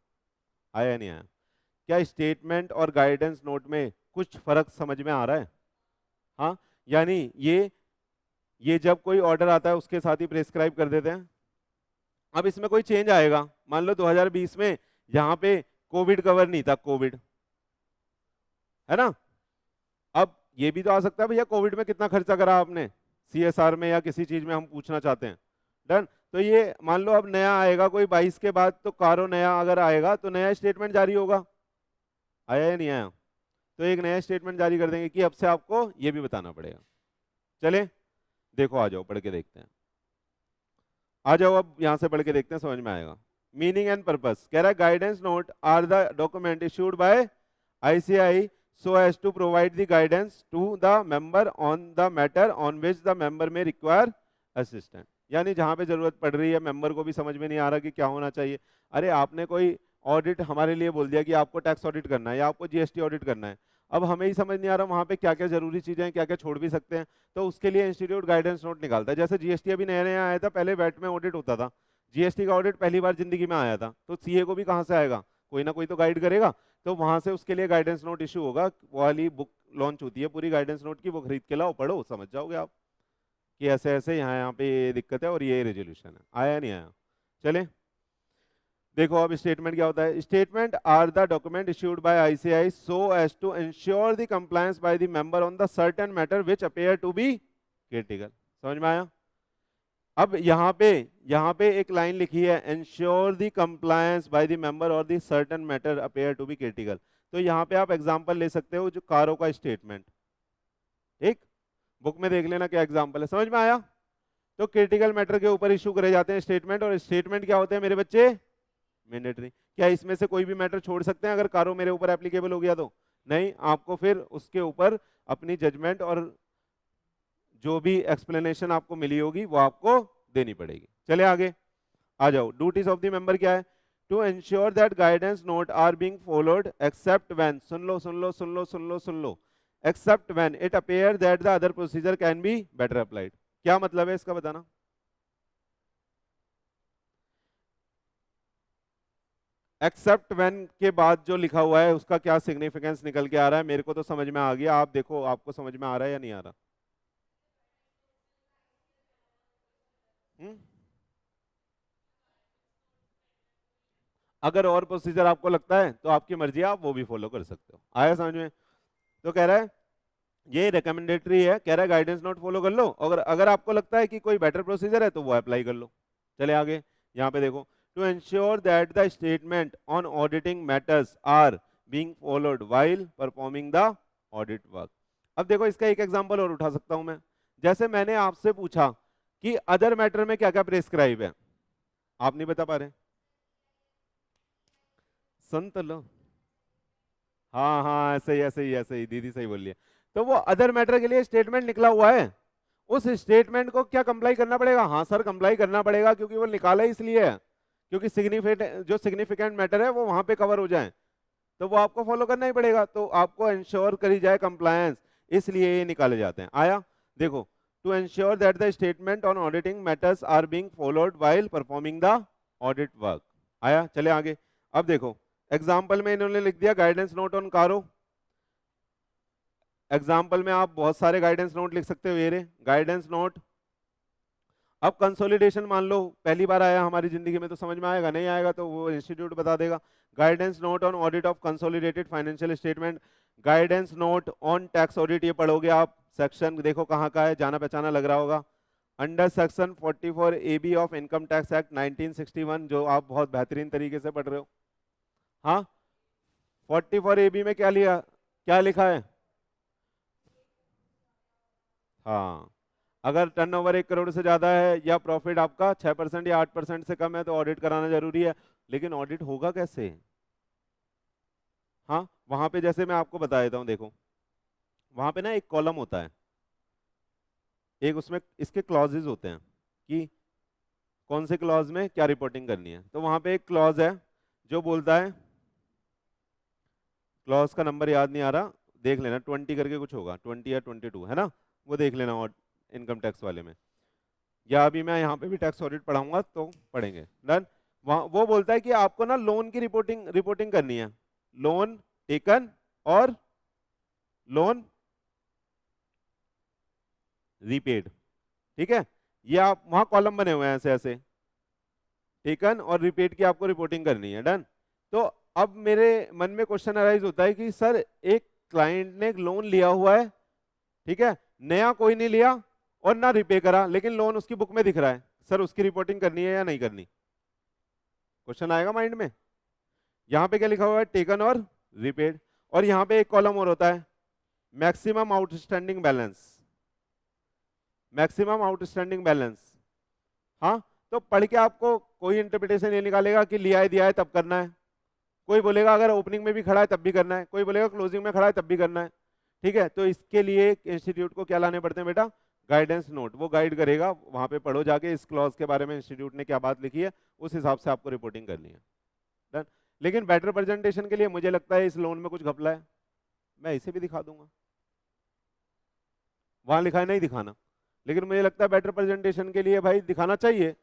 आया या नहीं आया? क्या स्टेटमेंट और गाइडेंस नोट में कुछ फर्क समझ में आ रहा है? हाँ, यानी ये जब कोई ऑर्डर आता है उसके साथ ही प्रेस्क्राइब कर देते हैं। अब इसमें कोई चेंज आएगा, मान लो 2020 में यहाँ पे कोविड कवर नहीं था, कोविड है ना। अब ये भी तो आ सकता है भैया कोविड में कितना खर्चा करा आपने सीएसआर में या किसी चीज में, हम पूछना चाहते हैं। डन। तो ये मान लो अब नया आएगा कोई 22 के बाद, तो कारो नया अगर आएगा तो नया स्टेटमेंट जारी होगा। आया या नहीं आया? तो एक नया स्टेटमेंट जारी कर देंगे कि अब से आपको ये भी बताना पड़ेगा। चले देखो, आ जाओ पढ़ के देखते हैं। आ जाओ अब यहां से पढ़ के देखते हैं, समझ में आएगा। मीनिंग एंड पर्पस कह रहा है guidance note are the document issued by ICI so as to provide the guidance to the member on the matter on which the member may require assistance। यानी जहां पे जरूरत पड़ रही है, मेंबर को भी समझ में नहीं आ रहा कि क्या होना चाहिए। अरे आपने कोई ऑडिट हमारे लिए बोल दिया कि आपको टैक्स ऑडिट करना है या आपको जीएसटी ऑडिट करना है, अब हमें ही समझ नहीं आ रहा वहां पे क्या क्या जरूरी चीजें हैं, क्या क्या छोड़ भी सकते हैं, तो उसके लिए इंस्टीट्यूट गाइडेंस नोट निकालता है। जैसे जीएसटी अभी नया नया आया था, पहले वैट में ऑडिट होता था, जीएसटी का ऑडिट पहली बार जिंदगी में आया था, तो सीए को भी कहां से आएगा, कोई ना कोई तो गाइड करेगा, तो वहां से उसके लिए गाइडेंस नोट इशू होगा। वो वाली बुक लॉन्च होती है पूरी गाइडेंस नोट की, वो खरीद के लाओ, पढ़ो, समझ जाओगे आप कि ऐसे ऐसे यहाँ पे ये दिक्कत है और ये रेजोल्यूशन है। आया नहीं आया? चले देखो अब स्टेटमेंट क्या होता है। Statement are the document issued by ICI so as to ensure the compliance by the member on the certain matter which appear to be critical. समझ में आया? अब यहाँ पे एक लाइन लिखी है, ensure the compliance by the member और the certain matter appear to be critical. तो यहाँ पे आप एग्जांपल ले सकते हो, जो कारो का स्टेटमेंट, ठीक, बुक में देख लेना क्या एग्जांपल है। समझ में आया? तो क्रिटिकल मैटर के ऊपर इशू करे जाते हैं स्टेटमेंट, और स्टेटमेंट क्या होते हैं मेरे बच्चे, मैंडेटरी। क्या इसमें से कोई भी मैटर छोड़ सकते हैं अगर कारो मेरे ऊपर एप्लीकेबल हो गया तो? नहीं, आपको फिर उसके ऊपर अपनी जजमेंट और जो भी एक्सप्लेनेशन आपको मिली होगी वो आपको देनी पड़ेगी। चले आगे आ जाओ। ड्यूटीज ऑफ द मेंबर क्या है? To ensure that guidance note are being followed except when, सुन लो सुन लो सुन लो सुन लो सुन लो, except when it appear that the other procedure can be better applied. क्या मतलब है इसका बताना? एक्सेप्ट व्हेन के बाद जो लिखा हुआ है उसका क्या सिग्निफिकेंस निकल के आ रहा है? मेरे को तो समझ में आ गया, आप देखो आपको समझ में आ रहा है या नहीं आ रहा? अगर और प्रोसीजर आपको लगता है तो आपकी मर्जी, आप वो भी फॉलो कर सकते हो। आया समझ में? तो कह रहा है ये रिकमेंडेटरी है, कह रहा है गाइडेंस नोट फॉलो कर लो, अगर अगर आपको लगता है कि कोई बेटर प्रोसीजर है तो वो अप्लाई कर लो। चले आगे, यहाँ पे देखो, to ensure that the statement on auditing matters are being followed while performing the audit work. अब देखो इसका एक एग्जांपल और उठा सकता हूं मैं। जैसे मैंने आपसे पूछा कि अदर मैटर में क्या क्या प्रेस्क्राइब है, आप नहीं बता पा रहे, सुन तो लो। हाँ हाँ, ऐसे ही ऐसे ही ऐसे ही, दीदी सही बोल रही है। तो वो अदर मैटर के लिए स्टेटमेंट निकला हुआ है, उस स्टेटमेंट को क्या कंप्लाई करना पड़ेगा? हाँ सर कंप्लाई करना पड़ेगा, क्योंकि वो निकाला इसलिए है क्योंकि सिग्निफिकेंट मैटर है वो वहां पे कवर हो जाए, तो वो आपको फॉलो करना ही पड़ेगा। तो आपको इंश्योर करी जाए कंप्लायंस, इसलिए ये निकाले जाते हैं। आया देखो, to ensure that the statement on auditing matters are being followed while performing the audit work. आया, चले आगे। अब देखो एग्जाम्पल में इन्होंने लिख दिया गाइडेंस नोट ऑन कारो। एग्जाम्पल में आप बहुत सारे गाइडेंस नोट लिख सकते हो, ये रहे गाइडेंस नोट। अब कंसोलिडेशन मान लो पहली बार आया हमारी जिंदगी में, तो समझ में आएगा, नहीं आएगा तो वो इंस्टीट्यूट बता देगा। Guidance note on audit of consolidated financial statement, guidance note on tax audit, ये पढ़ोगे आप। सेक्शन देखो कहाँ का है, जाना पहचाना लग रहा होगा। Under section 44 AB of income tax act 1961, जो आप बहुत बेहतरीन तरीके से पढ़ रहे हो। हाँ, 44 AB में क्या लिया, क्या लिखा है? हाँ, अगर टर्नओवर 1 करोड़ से ज्यादा है या प्रॉफिट आपका 6% या 8% से कम है तो ऑडिट कराना जरूरी है। लेकिन ऑडिट होगा कैसे? हाँ, वहां पे जैसे मैं आपको बता देता हूँ, देखो वहां पे ना एक कॉलम होता है, एक उसमें इसके क्लॉजेज होते हैं कि कौन से क्लॉज में क्या रिपोर्टिंग करनी है। तो वहां पे एक क्लॉज है जो बोलता है, क्लॉज का नंबर याद नहीं आ रहा, देख लेना, 20 करके कुछ होगा, 20 या 22 है ना, वो देख लेना। और इनकम टैक्स वाले में, या अभी मैं यहाँ पे भी टैक्स ऑडिट पढ़ाऊंगा तो पढ़ेंगे। डन। वहाँ वो बोलता है कि आपको ना लोन की रिपोर्टिंग रिपोर्टिंग करनी है, लोन टेकन और लोन रीपेड। ठीक है, ये आप वहाँ कॉलम बने हुए हैं ऐसे ऐसे, टेकन और रीपेड की आपको रिपोर्टिंग करनी है। डन। तो अब मेरे मन में क्वेश्चन अराइज होता है कि सर एक क्लाइंट ने एक लोन लिया हुआ है, ठीक है, नया कोई नहीं लिया और ना रिपे करा, लेकिन लोन उसकी बुक में दिख रहा है, सर उसकी रिपोर्टिंग करनी है या नहीं करनी? क्वेश्चन आएगा माइंड में। यहाँ पे क्या लिखा हुआ है, टेकन और रिपेड, और यहाँ पे एक कॉलम और होता है, maximum outstanding balance, maximum outstanding balance. हाँ, तो पढ़ के आपको कोई इंटरप्रिटेशन ये निकालेगा कि लिया है दिया है तब करना है, कोई बोलेगा अगर ओपनिंग में भी खड़ा है तब भी करना है, कोई बोलेगा क्लोजिंग में खड़ा है तब भी करना है। ठीक है, तो इसके लिए इंस्टीट्यूट को क्या लाने पड़ते हैं बेटा, गाइडेंस नोट, वो गाइड करेगा, वहां पे पढ़ो जाके इस क्लॉज के बारे में इंस्टीट्यूट ने क्या बात लिखी है, उस हिसाब से आपको रिपोर्टिंग करनी है। डन। लेकिन बेटर प्रेजेंटेशन के लिए मुझे लगता है इस लोन में कुछ घपला है, मैं इसे भी दिखा दूंगा, वहां लिखा है नहीं दिखाना, लेकिन मुझे लगता है बेटर प्रेजेंटेशन के लिए भाई दिखाना चाहिए,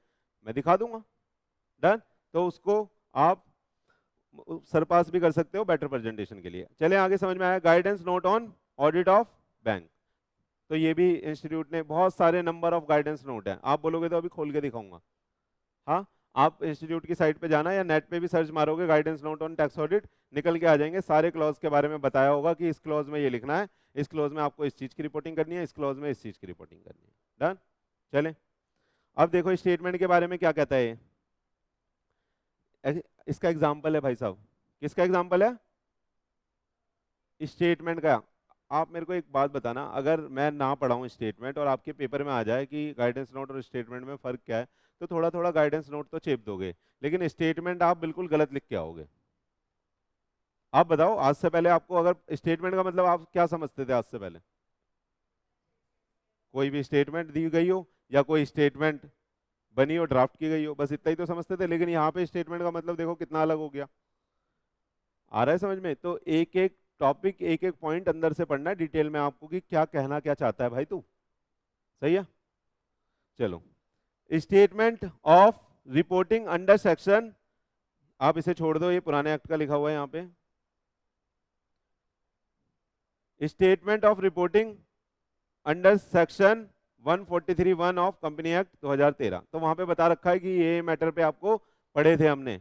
मैं दिखा दूंगा। डन। तो उसको आप सरपास भी कर सकते हो बेटर प्रेजेंटेशन के लिए। चले आगे, समझ में आया? Guidance note on audit of bank, तो ये भी इंस्टीट्यूट ने बहुत सारे नंबर ऑफ गाइडेंस नोट है, आप बोलोगे तो अभी खोल के दिखाऊंगा। हाँ, आप इंस्टीट्यूट की साइट पे जाना या नेट पे भी सर्च मारोगे guidance note on tax audit, निकल के आ जाएंगे, सारे क्लॉज के बारे में बताया होगा कि इस क्लॉज में ये लिखना है, इस क्लॉज में आपको इस चीज की रिपोर्टिंग करनी है, इस क्लॉज में इस चीज की रिपोर्टिंग करनी है। डन। चले, अब देखो स्टेटमेंट के बारे में क्या कहता है ये। इसका एग्जाम्पल है भाई साहब, किसका एग्जाम्पल है? स्टेटमेंट का। आप मेरे को एक बात बताना, अगर मैं ना पढ़ाऊँ स्टेटमेंट और आपके पेपर में आ जाए कि गाइडेंस नोट और स्टेटमेंट में फ़र्क क्या है, तो थोड़ा थोड़ा गाइडेंस नोट तो चेप दोगे, लेकिन स्टेटमेंट आप बिल्कुल गलत लिख के आओगे। आप बताओ, आज से पहले आपको अगर स्टेटमेंट का मतलब आप क्या समझते थे आज से पहले? कोई भी स्टेटमेंट दी गई हो या कोई स्टेटमेंट बनी हो, ड्राफ्ट की गई हो, बस इतना ही तो समझते थे। लेकिन यहाँ पे स्टेटमेंट का मतलब देखो कितना अलग हो गया। आ रहा है समझ में? तो एक एक टॉपिक, एक एक पॉइंट अंदर से पढ़ना है डिटेल में आपको कि क्या कहना क्या चाहता है भाई तू। सही है, चलो। Statement of reporting under section, आप इसे छोड़ दो, ये पुराने एक्ट का लिखा हुआ है यहाँ पे। Statement of reporting under section 143(1) of company act 2013, तो वहां पे बता रखा है कि ये मैटर पे आपको पढ़े थे हमने,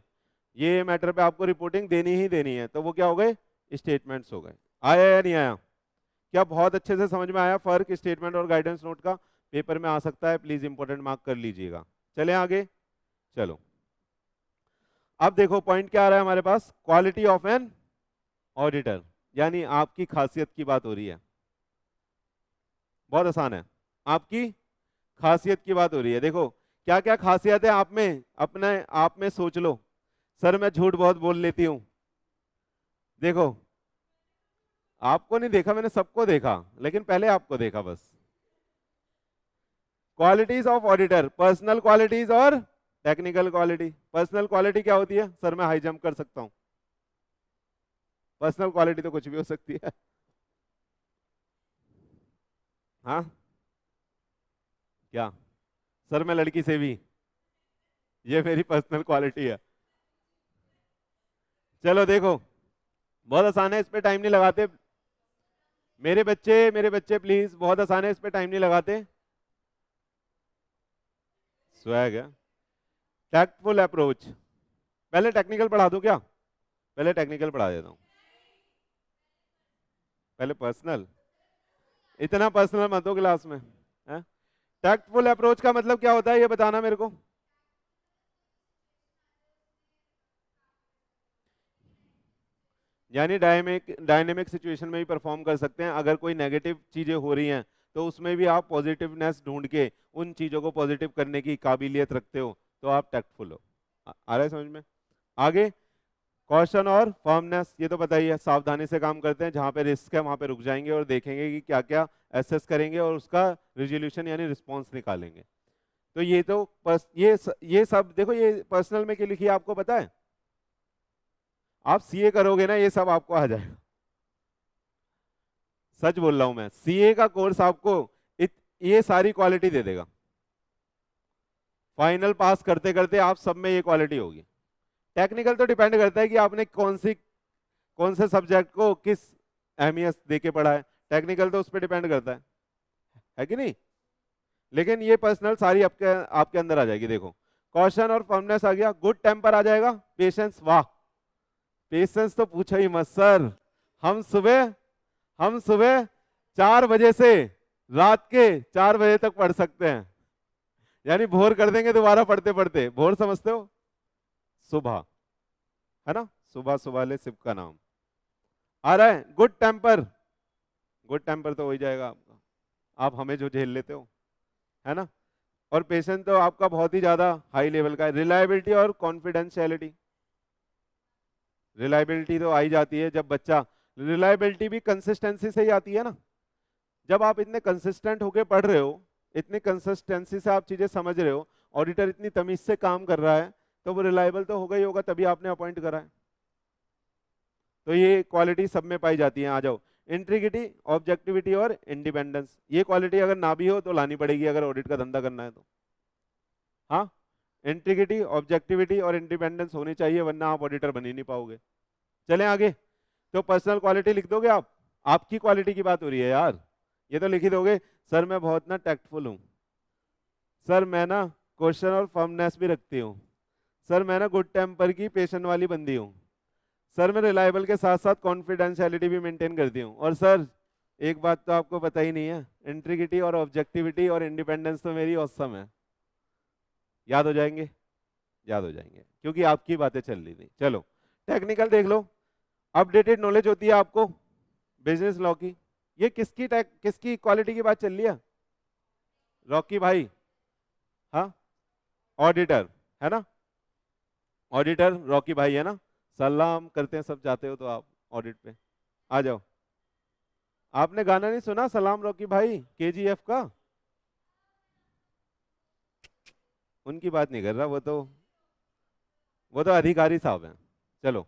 ये मैटर पे आपको रिपोर्टिंग देनी ही देनी है, तो वो क्या हो गए, स्टेटमेंट्स हो गए। आया या नहीं आया? क्या बहुत अच्छे से समझ में आया फर्क स्टेटमेंट और गाइडेंस नोट का? पेपर में आ सकता है, प्लीज इंपॉर्टेंट मार्क कर लीजिएगा। चले आगे, चलो। अब देखो पॉइंट क्या आ रहा है हमारे पास, क्वालिटी ऑफ एन ऑडिटर, यानी आपकी खासियत की बात हो रही है। बहुत आसान है, आपकी खासियत की बात हो रही है। देखो क्या क्या खासियत है आप में, अपने आप में सोच लो। सर मैं झूठ बहुत बोल लेती हूँ, देखो आपको नहीं देखा मैंने, सबको देखा, लेकिन पहले आपको देखा बस। Qualities of auditor, personal qualities और टेक्निकल क्वालिटी। पर्सनल क्वालिटी क्या होती है? सर मैं हाई जंप कर सकता हूं, पर्सनल क्वालिटी तो कुछ भी हो सकती है। हाँ, क्या? सर मैं लड़की से भी, ये मेरी पर्सनल क्वालिटी है। चलो देखो, बहुत आसान है, इस पे टाइम नहीं लगाते। मेरे बच्चे प्लीज, बहुत आसान है, इस पे टाइम नहीं लगाते। स्वैग है। टैक्टफुल अप्रोच, पहले टेक्निकल पढ़ा दूं क्या? पहले टेक्निकल पढ़ा देता हूं, पहले पर्सनल। इतना पर्सनल मत हो क्लास में। टैक्टफुल अप्रोच का मतलब क्या होता है ये बताना मेरे को। यानी डायनेमिक सिचुएशन में भी परफॉर्म कर सकते हैं। अगर कोई नेगेटिव चीजें हो रही हैं तो उसमें भी आप पॉजिटिवनेस ढूंढ के उन चीजों को पॉजिटिव करने की काबिलियत रखते हो, तो आप टैक्टफुल हो। आ रहा है समझ में? आगे, कॉशन और फर्मनेस, ये तो पता ही है, सावधानी से काम करते हैं, जहां पे रिस्क है वहां पे रुक जाएंगे और देखेंगे कि क्या क्या एसेस करेंगे और उसका रिजोल्यूशन यानी रिस्पॉन्स निकालेंगे। तो ये तो ये सब देखो, ये पर्सनल में क्या लिखी है आपको पता है? आप सीए करोगे ना, ये सब आपको आ जाएगा। सच बोल रहा हूं मैं, सीए का कोर्स आपको ये सारी क्वालिटी दे देगा। फाइनल पास करते करते आप सब में ये क्वालिटी होगी। टेक्निकल तो डिपेंड करता है कि आपने कौन से सब्जेक्ट को किस अहमियत दे के पढ़ा है। टेक्निकल तो उस पर डिपेंड करता है कि नहीं? लेकिन ये पर्सनल सारी आपके आपके अंदर आ जाएगी। देखो, कॉशन और फर्मनेस आ गया, गुड टेम्पर आ जाएगा, पेशेंस, वाह पेशेंस तो पूछो ही मत सर। हम सुबह हम सुबह 4 बजे से रात के 4 बजे तक पढ़ सकते हैं, यानी भोर कर देंगे दोबारा पढ़ते पढ़ते। भोर समझते हो? सुबह, है ना, सुबह सुबह ले शिव का नाम आ रहा है। गुड टेम्पर, गुड टेम्पर तो हो ही जाएगा आपका, आप हमें जो झेल लेते हो, है ना। और पेशेंस तो आपका बहुत ही ज्यादा हाई लेवल का है। रिलायबिलिटी और कॉन्फिडेंशियलिटी, रिलायबिलिटी तो आई जाती है जब बच्चा, रिलायबिलिटी भी कंसिस्टेंसी से ही आती है ना। जब आप इतने कंसिस्टेंट होके पढ़ रहे हो, इतनी कंसिस्टेंसी से आप चीजें समझ रहे हो, ऑडिटर इतनी तमीज से काम कर रहा है, तो वो रिलायबल तो होगा ही होगा, तभी आपने अपॉइंट करा है। तो ये क्वालिटी सब में पाई जाती है। आ जाओ, इंटीग्रिटी, ऑब्जेक्टिविटी और इंडिपेंडेंस, ये क्वालिटी अगर ना भी हो तो लानी पड़ेगी अगर ऑडिट का धंधा करना है तो। हाँ, इंटीग्रिटी, ऑब्जेक्टिविटी और इंडिपेंडेंस होनी चाहिए, वरना आप ऑडिटर बन ही नहीं पाओगे। चलें आगे। तो पर्सनल क्वालिटी लिख दोगे आप, आपकी क्वालिटी की बात हो रही है यार। ये तो लिख ही दोगे, सर मैं बहुत ना टैक्टफुल हूँ, सर मैं ना क्वेश्चन और फर्मनेस भी रखती हूँ, सर मैं ना गुड टेम्पर की पेशेंट वाली बंदी हूँ, सर मैं रिलायबल के साथ साथ कॉन्फिडेंशियलिटी भी मेंटेन करती हूँ, और सर एक बात तो आपको पता ही नहीं है, इंटीग्रिटी और ऑब्जेक्टिविटी और इंडिपेंडेंस तो मेरी औसम है। याद हो जाएंगे? याद हो जाएंगे, क्योंकि आपकी बातें चल रही थी। चलो टेक्निकल देख लो। अपडेटेड नॉलेज होती है आपको बिजनेस लॉ की। ये किसकी क्वालिटी की बात चल रही है? रॉकी भाई, हाँ, ऑडिटर, है ना, ऑडिटर रॉकी भाई, है ना। सलाम करते हैं सब, जाते हो तो आप ऑडिट पे आ जाओ। आपने गाना नहीं सुना सलाम रॉकी भाई केजीएफ का? उनकी बात नहीं कर रहा, वो तो अधिकारी साहब हैं। चलो,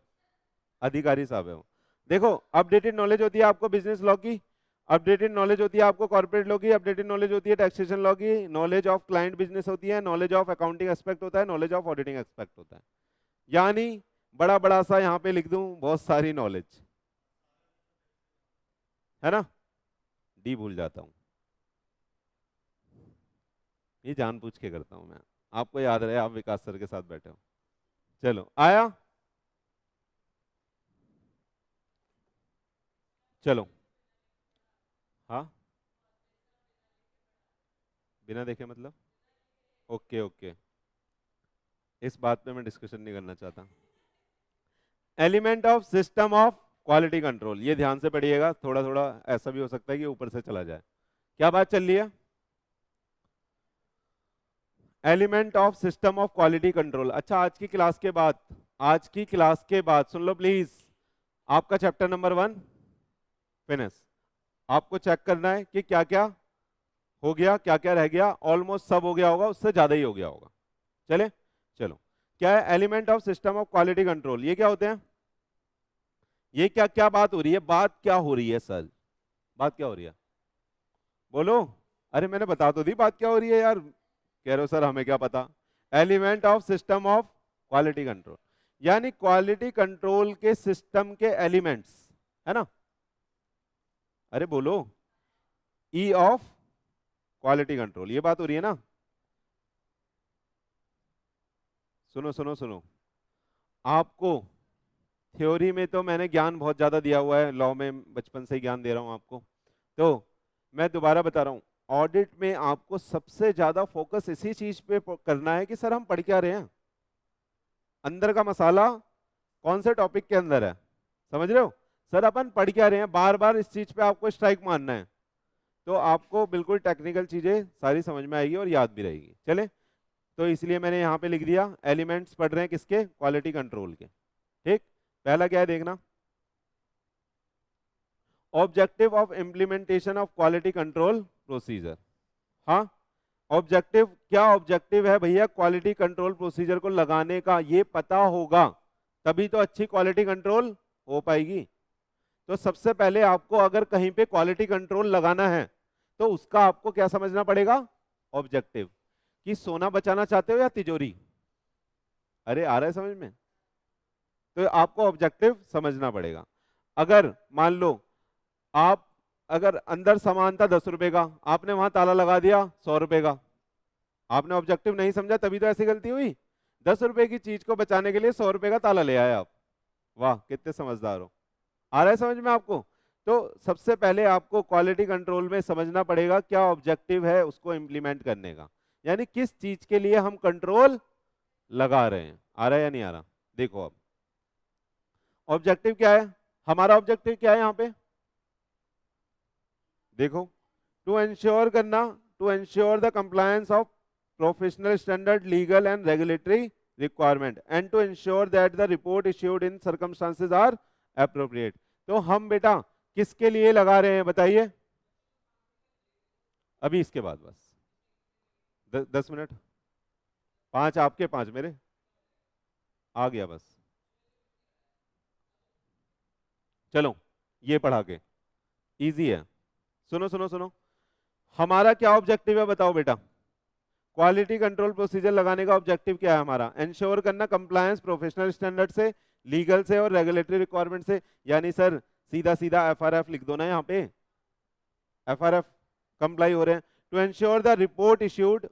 अधिकारी साहब है वो। देखो, अपडेटेड नॉलेज होती है आपको बिजनेस लॉ की, अपडेटेड नॉलेज होती है आपको कॉर्पोरेट लॉ की, अपडेटेड नॉलेज होती है टैक्सेशन लॉ की, नॉलेज ऑफ क्लाइंट बिजनेस होती है, नॉलेज ऑफ अकाउंटिंग एस्पेक्ट होता है, नॉलेज ऑफ ऑडिटिंग एस्पेक्ट होता है। यानी बड़ा बड़ा सा यहाँ पे लिख दूं, बहुत सारी नॉलेज, है ना। डी भूल जाता हूँ, ये जानबूझ के करता हूँ मैं, आपको याद रहे, आप विकास सर के साथ बैठे हो। चलो आया, चलो, हाँ, बिना देखे मतलब? ओके ओके, इस बात पे मैं डिस्कशन नहीं करना चाहता। Element of system of quality control, ये ध्यान से पढ़िएगा, थोड़ा थोड़ा ऐसा भी हो सकता है कि ऊपर से चला जाए। क्या बात चल रही है? Element of system of quality control. अच्छा, आज की क्लास के बाद सुन लो प्लीज, आपका चैप्टर नंबर 1 फिनिश। आपको चेक करना है कि क्या क्या हो गया, क्या क्या रह गया। ऑलमोस्ट सब हो गया होगा, उससे ज्यादा ही हो गया होगा। चले, चलो, क्या है element of system of quality control? ये क्या होते हैं? ये क्या क्या बात हो रही है? बात क्या हो रही है सर? बात क्या हो रही है? बोलो। अरे मैंने बता तो दी बात क्या हो रही है यार, कह रहे हो सर हमें क्या पता। Element of system of quality control, यानी क्वालिटी कंट्रोल के सिस्टम के एलिमेंट्स, है ना। अरे बोलो, ई ऑफ क्वालिटी कंट्रोल, ये बात हो रही है ना। सुनो सुनो सुनो, आपको थ्योरी में तो मैंने ज्ञान बहुत ज्यादा दिया हुआ है, लॉ में बचपन से ही ज्ञान दे रहा हूं आपको, तो मैं दोबारा बता रहा हूं, ऑडिट में आपको सबसे ज्यादा फोकस इसी चीज पे करना है कि सर हम पढ़ क्या रहे हैं, अंदर का मसाला कौन से टॉपिक के अंदर है, समझ रहे हो। सर अपन पढ़ क्या रहे हैं, बार बार इस चीज पे आपको स्ट्राइक मारना है, तो आपको बिल्कुल टेक्निकल चीजें सारी समझ में आएगी और याद भी रहेगी। चले, तो इसलिए मैंने यहाँ पे लिख दिया एलिमेंट्स पढ़ रहे हैं किसके, क्वालिटी कंट्रोल के। ठीक, पहला क्या है देखना, objective of implementation of quality control procedure. हाँ, ऑब्जेक्टिव क्या, ऑब्जेक्टिव है भैया क्वालिटी कंट्रोल प्रोसीजर को लगाने का, ये पता होगा तभी तो अच्छी क्वालिटी कंट्रोल हो पाएगी। तो सबसे पहले आपको अगर कहीं पे क्वालिटी कंट्रोल लगाना है तो उसका आपको क्या समझना पड़ेगा, ऑब्जेक्टिव, कि सोना बचाना चाहते हो या तिजोरी, अरे आ रहा है समझ में, तो आपको ऑब्जेक्टिव समझना पड़ेगा। अगर मान लो आप, अगर अंदर सामान था 10 रुपए का, आपने वहां ताला लगा दिया 100 रुपए का, आपने ऑब्जेक्टिव नहीं समझा तभी तो ऐसी गलती हुई। 10 रुपए की चीज को बचाने के लिए 100 रुपए का ताला ले आए आप, वाह कितने समझदार हो, आ रहा है समझ में आपको। तो सबसे पहले आपको क्वालिटी कंट्रोल में समझना पड़ेगा क्या ऑब्जेक्टिव है उसको इंप्लीमेंट करने का, यानी किस चीज के लिए हम कंट्रोल लगा रहे हैं, आ रहा है या नहीं आ रहा। देखो अब ऑब्जेक्टिव क्या है, हमारा ऑब्जेक्टिव क्या है यहाँ पे, देखो, टू एंश्योर करना, to ensure the compliance of professional standard, legal and regulatory requirement, and to ensure that the report issued in circumstances are appropriate. तो हम बेटा किसके लिए लगा रहे हैं बताइए, अभी इसके बाद बस 10 मिनट, 5 आपके 5 मेरे, आ गया बस, चलो ये पढ़ा के, इजी है। सुनो सुनो सुनो, हमारा क्या ऑब्जेक्टिव है बताओ बेटा, क्वालिटी कंट्रोल प्रोसीजर लगाने का ऑब्जेक्टिव क्या है हमारा, एंश्योर करना कंप्लायंस प्रोफेशनल स्टैंडर्ड से, लीगल से और रेगुलेटरी रिक्वायरमेंट से, यानी सर सीधा सीधा एफआरएफ लिख दो ना यहाँ पे, एफआरएफ कंप्लाई हो रहे हैं। To ensure the report issued,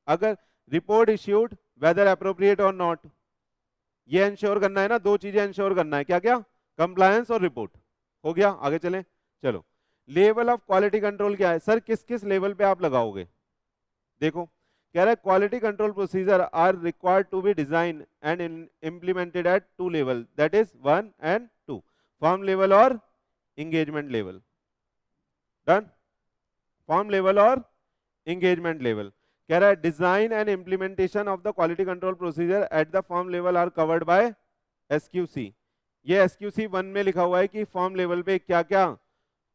अगर रिपोर्ट इश्यूड वेदर अप्रोप्रिएट और नॉट, ये एंश्योर करना है ना, दो चीजें एंश्योर करना है, क्या क्या, कंप्लायंस और रिपोर्ट, हो गया, आगे चलें। चलो, लेवल ऑफ क्वालिटी कंट्रोल क्या है, सर किस किस लेवल पे आप लगाओगे, देखो कह रहा है quality control procedure are required to be design and implemented at 2 level, that is 1 and 2, firm level और engagement level, done, firm level और इंगेजमेंट लेवल। कह रहा है design and implementation of the quality control procedure at the firm level are covered by SQC, ये SQC 1 में लिखा हुआ है कि फॉर्म लेवल पे क्या क्या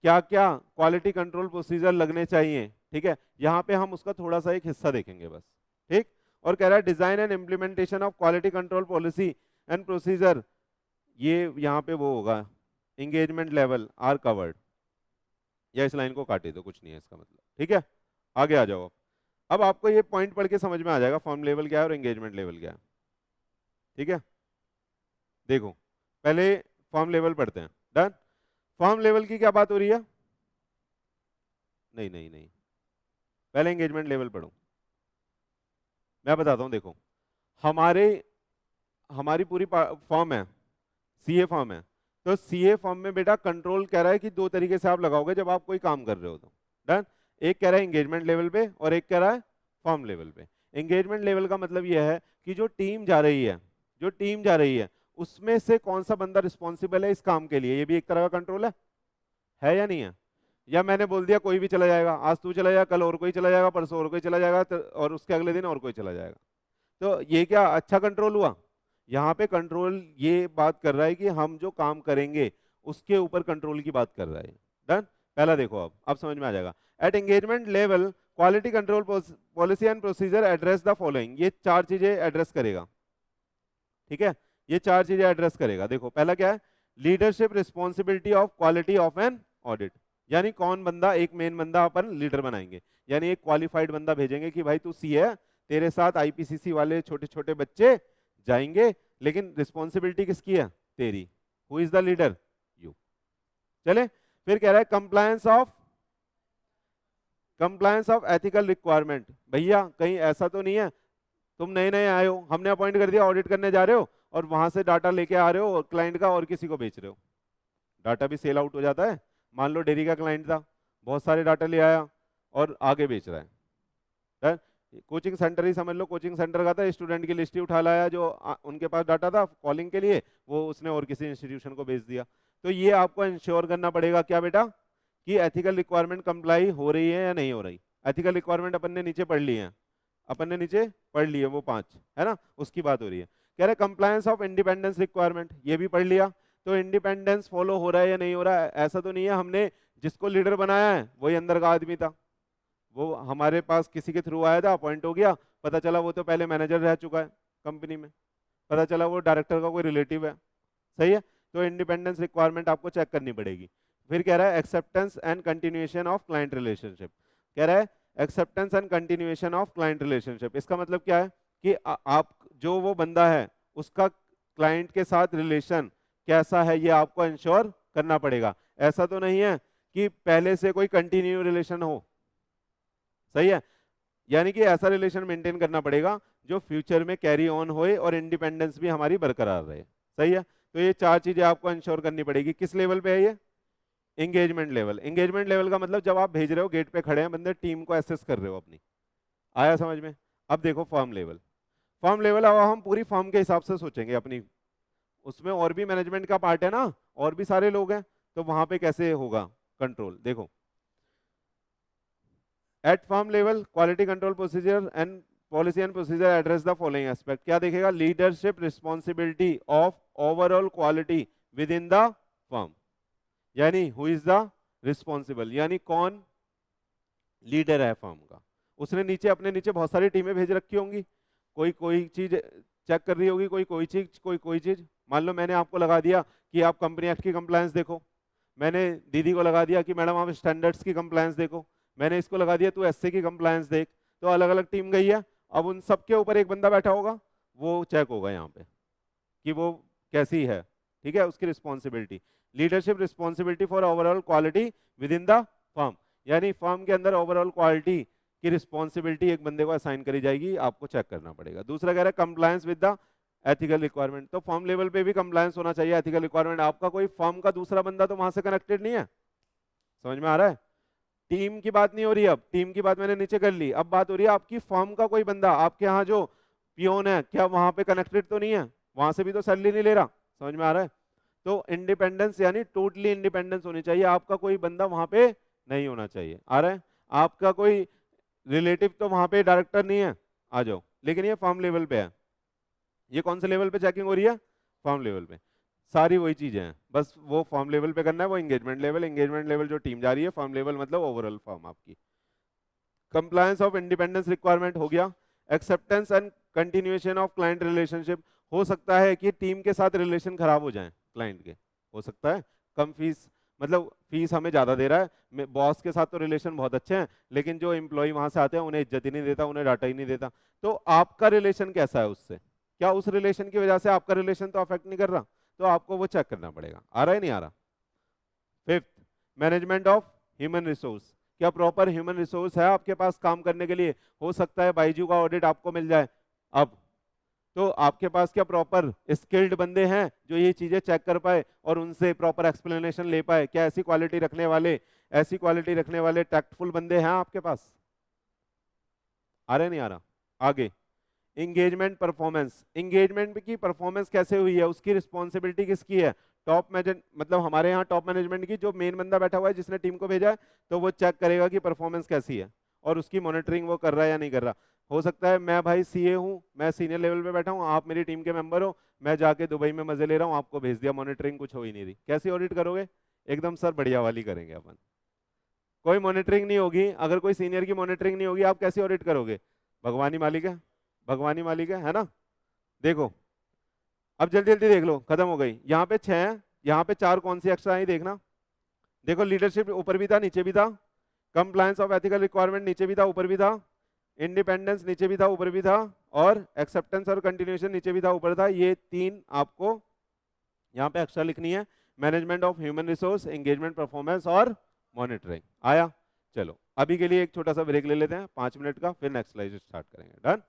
क्वालिटी कंट्रोल प्रोसीजर लगने चाहिए, ठीक है, यहां पे हम उसका थोड़ा सा एक हिस्सा देखेंगे बस, ठीक। और कह रहा है design and implementation of quality control policy and procedure, ये यहाँ पे वो होगा इंगेजमेंट लेवल आर कवर्ड, या इस लाइन को काटे दो, कुछ नहीं है इसका मतलब, ठीक है, आगे आ जाओ। अब आपको ये पॉइंट पढ़ के समझ में आ जाएगा फॉर्म लेवल क्या है और एंगेजमेंट लेवल क्या है, ठीक है। देखो पहले फॉर्म लेवल पढ़ते हैं, डन। फॉर्म लेवल की क्या बात हो रही है, नहीं नहीं नहीं, पहले एंगेजमेंट लेवल पढ़ो, मैं बताता हूं। देखो हमारे हमारी पूरी फॉर्म है, सीए फॉर्म है, तो सीए फॉर्म में बेटा कंट्रोल कह रहा है कि दो तरीके से आप लगाओगे जब आप कोई काम कर रहे हो तो, डन। एक कह रहा है एंगेजमेंट लेवल पे और एक कह रहा है फॉर्म लेवल पे। एंगेजमेंट लेवल का मतलब यह है कि जो टीम जा रही है, जो टीम जा रही है उसमें से कौन सा बंदा रिस्पॉन्सिबल है इस काम के लिए, ये भी एक तरह का कंट्रोल है या नहीं है। या मैंने बोल दिया कोई भी चला जाएगा, आज तू चला जाएगा, कल और कोई चला जाएगा, परसों और कोई चला जाएगा, और उसके अगले दिन और कोई चला जाएगा, तो ये क्या अच्छा कंट्रोल हुआ। यहाँ पे कंट्रोल ये बात कर रहा है कि हम जो काम करेंगे उसके ऊपर कंट्रोल की बात कर रहा है, डन। पहला देखो, अब समझ में आ जाएगा। At engagement level quality control policy and procedure address the following, ये 4 चीजें एड्रेस करेगा, ठीक है, ये 4 चीजें एड्रेस करेगा। देखो पहला क्या है, leadership responsibility of quality of an audit, यानी कौन बंदा, एक मेन बंदा अपन लीडर बनाएंगे, यानी एक क्वालिफाइड बंदा भेजेंगे कि भाई तू सी है, तेरे साथ आईपीसीसी वाले छोटे छोटे बच्चे जाएंगे, लेकिन रिस्पॉन्सिबिलिटी किसकी है, तेरी, who is the leader, you. चले, फिर कह रहा है कंप्लायंस ऑफ एथिकल रिक्वायरमेंट। भैया कहीं ऐसा तो नहीं है तुम नए नए आए हो, हमने अपॉइंट कर दिया, ऑडिट करने जा रहे हो और वहां से डाटा लेके आ रहे हो क्लाइंट का और किसी को बेच रहे हो। डाटा भी सेल आउट हो जाता है। मान लो डेयरी का क्लाइंट था, बहुत सारे डाटा ले आया और आगे बेच रहा है। कोचिंग सेंटर ही समझ लो, कोचिंग सेंटर का था, स्टूडेंट की लिस्ट ही उठा लाया जो उनके पास डाटा था कॉलिंग के लिए, वो उसने और किसी इंस्टीट्यूशन को बेच दिया। तो ये आपको इंश्योर करना पड़ेगा क्या बेटा, कि एथिकल रिक्वायरमेंट कंप्लाई हो रही है या नहीं हो रही। एथिकल रिक्वायरमेंट अपन ने नीचे पढ़ ली है, अपन ने नीचे पढ़ ली है, वो 5 है ना, उसकी बात हो रही है। कह रहे कंप्लायंस ऑफ इंडिपेंडेंस रिक्वायरमेंट, ये भी पढ़ लिया। तो इंडिपेंडेंस फॉलो हो रहा है या नहीं हो रहा है, ऐसा तो नहीं है हमने जिसको लीडर बनाया है वही अंदर का आदमी था, वो हमारे पास किसी के थ्रू आया था, अपॉइंट हो गया, पता चला वो तो पहले मैनेजर रह चुका है कंपनी में, पता चला वो डायरेक्टर का कोई रिलेटिव है। सही है, तो इंडिपेंडेंस रिक्वायरमेंट आपको चेक करनी पड़ेगी। फिर कह रहा है acceptance and continuation of client relationship. कह रहा है acceptance and continuation of client relationship, इसका मतलब क्या है कि आप जो वो बंदा है उसका क्लाइंट के साथ रिलेशन कैसा है ये आपको इंश्योर करना पड़ेगा। ऐसा तो नहीं है कि पहले से कोई कंटिन्यू रिलेशन हो। सही है, यानी कि ऐसा रिलेशन मेंटेन करना पड़ेगा जो फ्यूचर में कैरी ऑन होए और इंडिपेंडेंस भी हमारी बरकरार रहे। सही है, तो ये 4 चीजें आपको इंश्योर करनी पड़ेगी। किस लेवल पे है ये, एंगेजमेंट लेवल। एंगेजमेंट लेवल का मतलब जब आप भेज रहे हो, गेट पे खड़े हैं बंदे, टीम को एसेस कर रहे हो अपनी, आया समझ में। अब देखो फर्म लेवल। फर्म लेवल अब हम पूरी फर्म के हिसाब से सोचेंगे अपनी, उसमें और भी मैनेजमेंट का पार्ट है ना, और भी सारे लोग हैं, तो वहां पे कैसे होगा कंट्रोल। देखो at firm level quality control procedure and policy and procedure address the following aspect. क्या देखेगा, leadership responsibility of overall quality within the firm, यानी हु इज द रिस्पॉन्सिबल, यानी कौन लीडर है फर्म का। उसने नीचे अपने नीचे बहुत सारी टीमें भेज रखी होंगी, कोई कोई चीज चेक कर रही होगी, कोई कोई चीज, कोई कोई चीज। मान लो मैंने आपको लगा दिया कि आप कंपनी एक्ट की कंप्लायंस देखो, मैंने दीदी को लगा दिया कि मैडम आप स्टैंडर्ड्स की कंप्लायंस देखो, मैंने इसको लगा दिया तू एसए की कंप्लायंस देख। तो अलग अलग टीम गई है, अब उन सबके ऊपर एक बंदा बैठा होगा, वो चेक होगा यहाँ पे कि वो कैसी है। ठीक है, उसकी responsibility, leadership responsibility for overall quality within the firm, यानी फर्म के अंदर ओवरऑल क्वालिटी की रिस्पॉन्सिबिलिटी एक बंदे को असाइन करी जाएगी, आपको चेक करना पड़ेगा। दूसरा कह रहा है compliance with the ethical requirement, तो फर्म लेवल पे भी कंप्लायंस होना चाहिए एथिकल रिक्वायरमेंट। आपका कोई फर्म का दूसरा बंदा तो वहां से कनेक्टेड नहीं है, समझ में आ रहा है। टीम की बात नहीं हो रही, अब टीम की बात मैंने नीचे कर ली, अब बात हो रही है आपकी फर्म का कोई बंदा, आपके यहाँ जो पियोन है क्या वहां पे कनेक्टेड तो नहीं है, वहां से भी तो सैलरी नहीं ले रहा, समझ में आ रहा है। तो इंडिपेंडेंस यानी टोटली इंडिपेंडेंस होनी चाहिए, आपका कोई बंदा वहां पे नहीं होना चाहिए। आ रहा है, आपका कोई रिलेटिव तो वहां पे डायरेक्टर नहीं है, आ जाओ, लेकिन ये फर्म लेवल पे है। ये कौन से लेवल पे चेकिंग हो रही है, फर्म लेवल पे। सारी वही चीजें हैं, बस वो फर्म लेवल पे करना है, वो एंगेजमेंट लेवल। एंगेजमेंट लेवल जो टीम जा रही है, फर्म लेवल मतलब ओवरऑल फर्म आपकी। कंप्लायंस ऑफ इंडिपेंडेंस रिक्वायरमेंट हो गया। Acceptance and continuation of client relationship, हो सकता है कि टीम के साथ रिलेशन खराब हो जाए क्लाइंट के, हो सकता है कम फीस, मतलब फीस हमें ज्यादा दे रहा है, बॉस के साथ तो रिलेशन बहुत अच्छे हैं, लेकिन जो एम्प्लॉय वहां से आते हैं उन्हें इज्जत ही नहीं देता, उन्हें डाटा ही नहीं देता। तो आपका रिलेशन कैसा है उससे, क्या उस रिलेशन की वजह से आपका रिलेशन तो अफेक्ट नहीं कर रहा, तो आपको वो चेक करना पड़ेगा। आ रहा है नहीं आ रहा। Fifth, management of human resource, क्या प्रॉपर ह्यूमन रिसोर्स है आपके पास काम करने के लिए। हो सकता है बाईजू का ऑडिट आपको मिल जाए, अब तो आपके पास क्या प्रॉपर स्किल्ड बंदे हैं जो ये चीजें चेक कर पाए और उनसे प्रॉपर एक्सप्लेनेशन ले पाए, क्या ऐसी क्वालिटी रखने वाले, ऐसी क्वालिटी रखने वाले टैक्टफुल बंदे हैं आपके पास। आ रहा है नहीं आ रहा। आगे इंगेजमेंट परफॉर्मेंस, इंगेजमेंट की परफॉर्मेंस कैसे हुई है, उसकी रिस्पॉन्सिबिलिटी किसकी है, टॉप मैनेजमेंट, मतलब हमारे यहाँ टॉप मैनेजमेंट की, जो मेन बंदा बैठा हुआ है जिसने टीम को भेजा है, तो वो चेक करेगा कि परफॉर्मेंस कैसी है और उसकी मॉनिटरिंग वो कर रहा है या नहीं कर रहा। हो सकता है मैं भाई सीए हूँ, मैं सीनियर लेवल पे बैठा हूँ, आप मेरी टीम के मेंबर हो, मैं जाके दुबई में मजे ले रहा हूँ, आपको भेज दिया, मॉनिटरिंग कुछ हो ही नहीं रही, कैसी ऑडिट करोगे। एकदम सर बढ़िया वाली करेंगे अपन, कोई मॉनिटरिंग नहीं होगी। अगर कोई सीनियर की मॉनिटरिंग नहीं होगी आप कैसी ऑडिट करोगे, भगवानी मालिक है, भगवानी मालिक है ना। देखो अब जल्दी जल्दी देख लो, खत्म हो गई। यहाँ पे 6 है, यहाँ पे 4 कौन सी एक्स्ट्रा आई देखना। देखो लीडरशिप ऊपर भी था नीचे भी था, कंप्लायंस ऑफ एथिकल रिक्वायरमेंट नीचे भी था ऊपर भी था, इंडिपेंडेंस नीचे भी था ऊपर भी था, और एक्सेप्टेंस और कंटिन्यूएशन नीचे भी था ऊपर था। ये 3 आपको यहाँ पे एक्स्ट्रा लिखनी है। Management of human resource, engagement, performance और मॉनिटरिंग। आया? चलो अभी के लिए एक छोटा सा ब्रेक ले लेते हैं 5 मिनट का, फिर नेक्स्ट स्लाइड स्टार्ट करेंगे। डन।